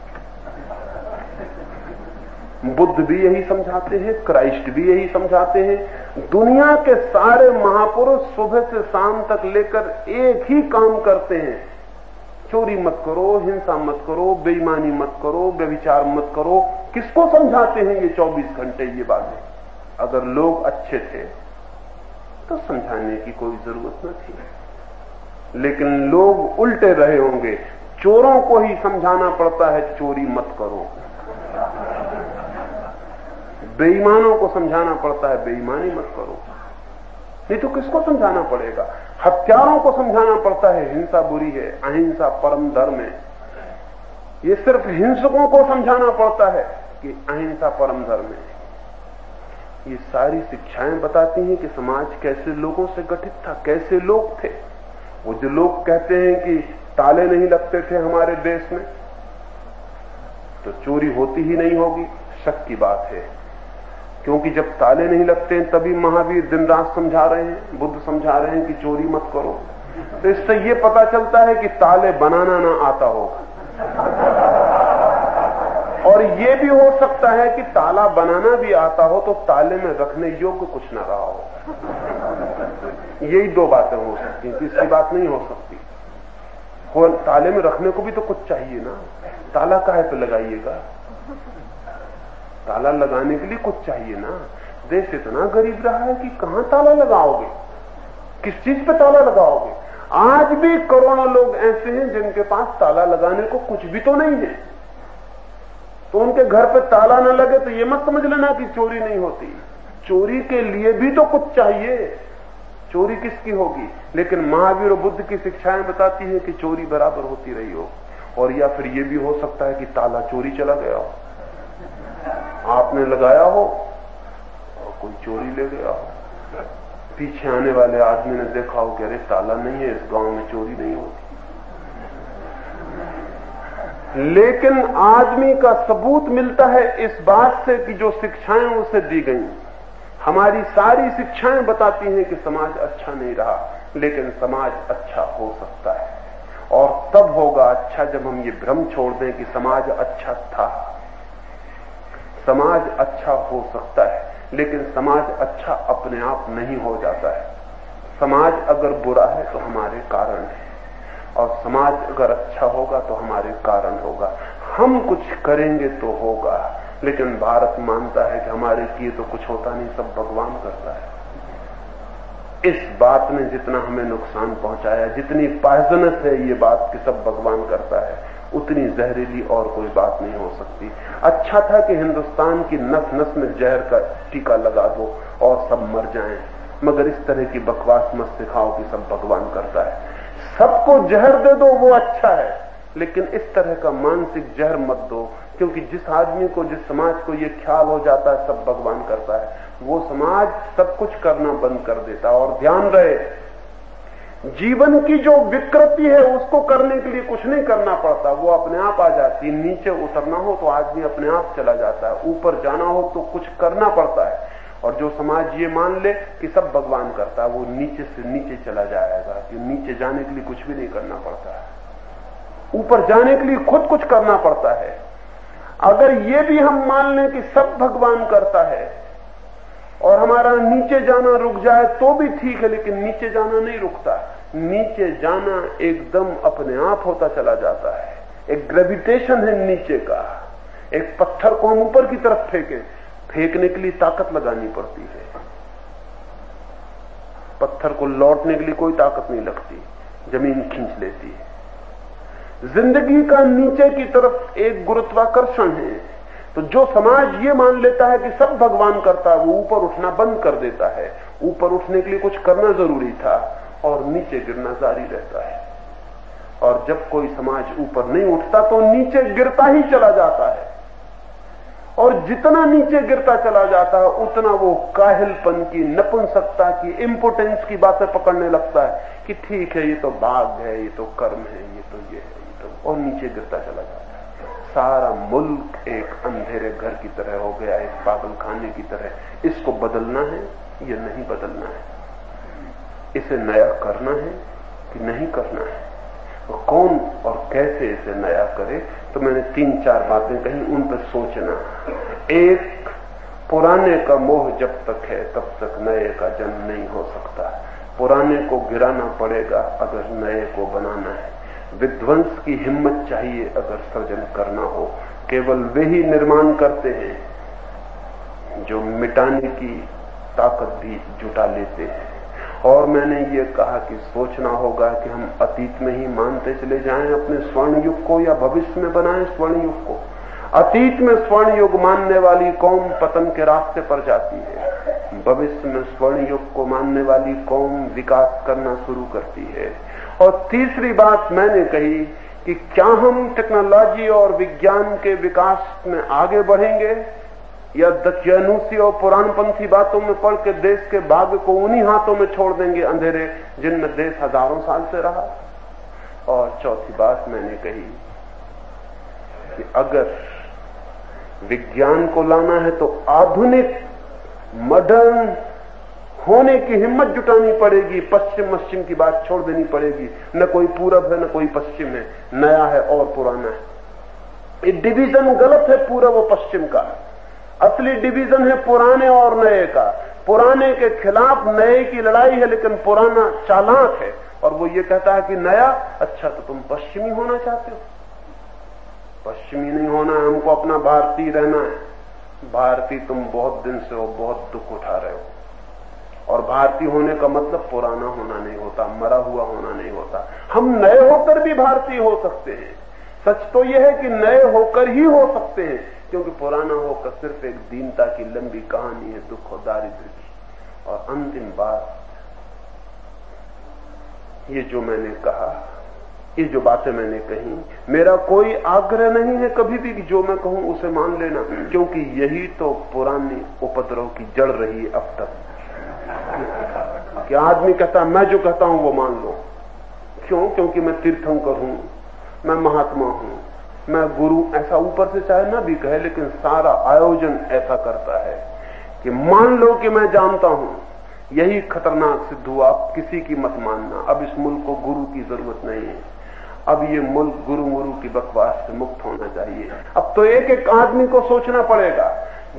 बुद्ध भी यही समझाते हैं, क्राइस्ट भी यही समझाते हैं। दुनिया के सारे महापुरुष सुबह से शाम तक लेकर एक ही काम करते हैं, चोरी मत करो, हिंसा मत करो, बेईमानी मत करो, व्यभिचार मत करो। किसको समझाते हैं ये 24 घंटे ये बातें? अगर लोग अच्छे थे तो समझाने की कोई जरूरत न थी, लेकिन लोग उल्टे रहे होंगे। चोरों को ही समझाना पड़ता है चोरी मत करो, बेईमानों को समझाना पड़ता है बेईमानी मत करो, नहीं तो किसको समझाना पड़ेगा? हत्यारों को समझाना पड़ता है हिंसा बुरी है, अहिंसा परम धर्म है। ये सिर्फ हिंसकों को समझाना पड़ता है कि अहिंसा परम धर्म है। ये सारी शिक्षाएं बताती हैं कि समाज कैसे लोगों से गठित था, कैसे लोग थे। वो जो लोग कहते हैं कि ताले नहीं लगते थे हमारे देश में तो चोरी होती ही नहीं होगी, शक की बात है। क्योंकि जब ताले नहीं लगते हैं तभी महावीर दिन रात समझा रहे हैं, बुद्ध समझा रहे हैं कि चोरी मत करो। तो इससे ये पता चलता है कि ताले बनाना ना आता होगा, और ये भी हो सकता है कि ताला बनाना भी आता हो तो ताले में रखने योग्य कुछ ना रहा हो। यही दो बातें हो सकती हैं, तीसरी बात नहीं हो सकती। ताले में रखने को भी तो कुछ चाहिए ना, ताला काहे पे लगाइएगा? ताला लगाने के लिए कुछ चाहिए ना। देश इतना गरीब रहा है कि कहां ताला लगाओगे, किस चीज पे ताला लगाओगे? आज भी करोड़ों लोग ऐसे हैं जिनके पास ताला लगाने को कुछ भी तो नहीं है, तो उनके घर पे ताला न लगे तो ये मत समझ लेना कि चोरी नहीं होती। चोरी के लिए भी तो कुछ चाहिए, चोरी किसकी होगी? लेकिन महावीर और बुद्ध की शिक्षाएं बताती है कि चोरी बराबर होती रही हो। और या फिर ये भी हो सकता है कि ताला चोरी चला गया हो, आपने लगाया हो और कोई चोरी ले गया हो। पीछे आने वाले आदमी ने देखा हो कि अरे ताला नहीं है, इस गांव में चोरी नहीं होती। लेकिन आदमी का सबूत मिलता है इस बात से कि जो शिक्षाएं उसे दी गई, हमारी सारी शिक्षाएं बताती हैं कि समाज अच्छा नहीं रहा, लेकिन समाज अच्छा हो सकता है। और तब होगा अच्छा जब हम ये भ्रम छोड़ दें कि समाज अच्छा था। समाज अच्छा हो सकता है, लेकिन समाज अच्छा अपने आप नहीं हो जाता है। समाज अगर बुरा है तो हमारे कारण है, और समाज अगर अच्छा होगा तो हमारे कारण होगा। हम कुछ करेंगे तो होगा, लेकिन भारत मानता है कि हमारे किए तो कुछ होता नहीं, सब भगवान करता है। इस बात ने जितना हमें नुकसान पहुंचाया, जितनी पॉइजनस है ये बात कि सब भगवान करता है, उतनी जहरीली और कोई बात नहीं हो सकती। अच्छा था कि हिंदुस्तान की नस नस में जहर का टीका लगा दो और सब मर जाएं, मगर इस तरह की बकवास मत सिखाओ कि सब भगवान करता है। सबको जहर दे दो वो अच्छा है, लेकिन इस तरह का मानसिक जहर मत दो, क्योंकि जिस आदमी को, जिस समाज को ये ख्याल हो जाता है सब भगवान करता है, वो समाज सब कुछ करना बंद कर देता है। और ध्यान रहे, जीवन की जो विकृति है उसको करने के लिए कुछ नहीं करना पड़ता, वो अपने आप आ जाती है। नीचे उतरना हो तो आदमी अपने आप चला जाता है, ऊपर जाना हो तो कुछ करना पड़ता है। और जो समाज ये मान ले कि सब भगवान करता है, वो नीचे से नीचे चला जाएगा, कि नीचे जाने के लिए कुछ भी नहीं करना पड़ता है, ऊपर जाने के लिए खुद कुछ करना पड़ता है। अगर ये भी हम मान लें कि सब भगवान करता है और हमारा नीचे जाना रुक जाए तो भी ठीक है, लेकिन नीचे जाना नहीं रुकता। नीचे जाना एकदम अपने आप होता चला जाता है। एक ग्रेविटेशन है नीचे का। एक पत्थर को हम ऊपर की तरफ फेंकने के लिए ताकत लगानी पड़ती है, पत्थर को लौटने के लिए कोई ताकत नहीं लगती, जमीन खींच लेती है। जिंदगी का नीचे की तरफ एक गुरुत्वाकर्षण है। तो जो समाज ये मान लेता है कि सब भगवान करता है, वो ऊपर उठना बंद कर देता है। ऊपर उठने के लिए कुछ करना जरूरी था और नीचे गिरना जारी रहता है। और जब कोई समाज ऊपर नहीं उठता तो नीचे गिरता ही चला जाता है, और जितना नीचे गिरता चला जाता है उतना वो काहिलपन की, नपुंसकता की, इम्पोर्टेंस की बातें पकड़ने लगता है कि ठीक है, ये तो भाग्य है, ये तो कर्म है, ये तो ये है, ये तो, और नीचे गिरता चला जाता है। सारा मुल्क एक अंधेरे घर की तरह हो गया, एक पागल खाने की तरह। इसको बदलना है या नहीं बदलना है, इसे नया करना है कि नहीं करना है, तो कौन और कैसे इसे नया करे। तो मैंने 3-4 बातें कही, उन पर सोचना। एक, पुराने का मोह जब तक है तब तक नए का जन्म नहीं हो सकता। पुराने को गिराना पड़ेगा अगर नए को बनाना है। विध्वंस की हिम्मत चाहिए अगर सृजन करना हो। केवल वे ही निर्माण करते हैं जो मिटाने की ताकत भी जुटा लेते हैं। और मैंने ये कहा कि सोचना होगा कि हम अतीत में ही मानते चले जाएं अपने स्वर्ण युग को, या भविष्य में बनाएं स्वर्ण युग को। अतीत में स्वर्ण युग मानने वाली कौम पतन के रास्ते पर जाती है, भविष्य में स्वर्ण युग को मानने वाली कौम विकास करना शुरू करती है। और तीसरी बात मैंने कही कि क्या हम टेक्नोलॉजी और विज्ञान के विकास में आगे बढ़ेंगे, या दकियानूसी और पुरानपंथी बातों में पढ़ के देश के भाग्य को उन्हीं हाथों में छोड़ देंगे अंधेरे जिनमें देश हजारों साल से रहा। और चौथी बात मैंने कही कि अगर विज्ञान को लाना है तो आधुनिक मॉडर्न होने की हिम्मत जुटानी पड़ेगी। पश्चिम की बात छोड़ देनी पड़ेगी। न कोई पूरब है न कोई पश्चिम है, नया है और पुराना है। ये डिवीजन गलत है पूरब और पश्चिम का। असली डिवीजन है पुराने और नए का। पुराने के खिलाफ नए की लड़ाई है, लेकिन पुराना चालाक है और वो ये कहता है कि नया अच्छा, तो तुम पश्चिमी होना चाहते हो। पश्चिमी नहीं होना है, हमको अपना भारतीय रहना है। भारतीय तुम बहुत दिन से हो, बहुत दुख उठा रहे हो। और भारतीय होने का मतलब पुराना होना नहीं होता, मरा हुआ होना नहीं होता। हम नए होकर भी भारतीय हो सकते हैं। सच तो यह है कि नए होकर ही हो सकते हैं, क्योंकि पुराना होकर सिर्फ एक दीनता की लंबी कहानी है, दुख और दारिद्र्य की। और अंतिम बात, ये जो मैंने कहा, ये जो बातें मैंने कही, मेरा कोई आग्रह नहीं है कभी भी कि जो मैं कहूं उसे मान लेना, क्योंकि यही तो पुरानी उपद्रव की जड़ रही अब तक। कि आदमी कहता मैं जो कहता हूं वो मान लो। क्यों? क्योंकि मैं तीर्थंकर हूं, मैं महात्मा हूं, मैं गुरु, ऐसा ऊपर से चाहे ना भी कहे, लेकिन सारा आयोजन ऐसा करता है कि मान लो कि मैं जानता हूं। यही खतरनाक सिद्ध हुआ। आप किसी की मत मानना। अब इस मुल्क को गुरु की जरूरत नहीं है। अब ये मुल्क गुरु मुरु की बकवास से मुक्त होना चाहिए। अब तो एक एक आदमी को सोचना पड़ेगा।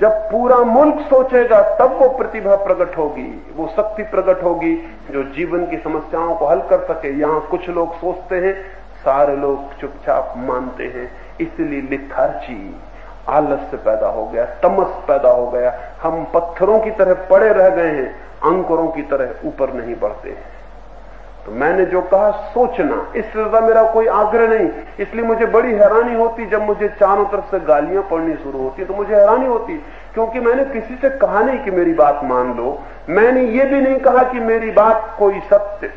जब पूरा मुल्क सोचेगा तब वो प्रतिभा प्रकट होगी, वो शक्ति प्रकट होगी जो जीवन की समस्याओं को हल कर सके। यहां कुछ लोग सोचते हैं, सारे लोग चुपचाप मानते हैं। इसलिए लिथार्जी, आलस्य पैदा हो गया, तमस पैदा हो गया। हम पत्थरों की तरह पड़े रह गए हैं, अंकुरों की तरह ऊपर नहीं बढ़ते हैं। तो मैंने जो कहा सोचना, इससे ज्यादा मेरा कोई आग्रह नहीं। इसलिए मुझे बड़ी हैरानी होती जब मुझे चारों तरफ से गालियां पड़नी शुरू होती, तो मुझे हैरानी होती, क्योंकि मैंने किसी से कहा नहीं कि मेरी बात मान लो। मैंने ये भी नहीं कहा कि मेरी बात कोई सत्य,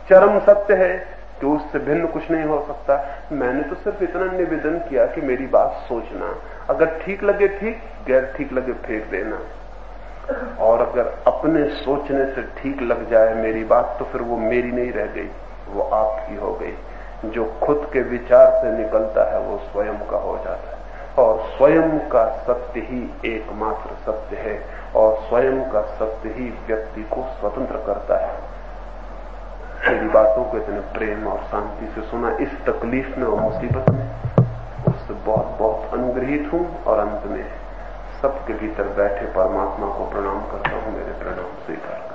चरम सत्य है कि उससे भिन्न कुछ नहीं हो सकता। मैंने तो सिर्फ इतना निवेदन किया कि मेरी बात सोचना, अगर ठीक लगे ठीक, गैर ठीक लगे फेंक देना। और अगर अपने सोचने से ठीक लग जाए मेरी बात, तो फिर वो मेरी नहीं रह गई, वो आपकी हो गई। जो खुद के विचार से निकलता है वो स्वयं का हो जाता है, और स्वयं का सत्य ही एकमात्र सत्य है, और स्वयं का सत्य ही व्यक्ति को स्वतंत्र करता है। मेरी बातों को इतने प्रेम और शांति से सुना, इस तकलीफ में और मुसीबत में, उससे बहुत बहुत अनुग्रहित हूं। और अंत में सबके भीतर बैठे परमात्मा को प्रणाम करता हूं, मेरे प्रणाम स्वीकार।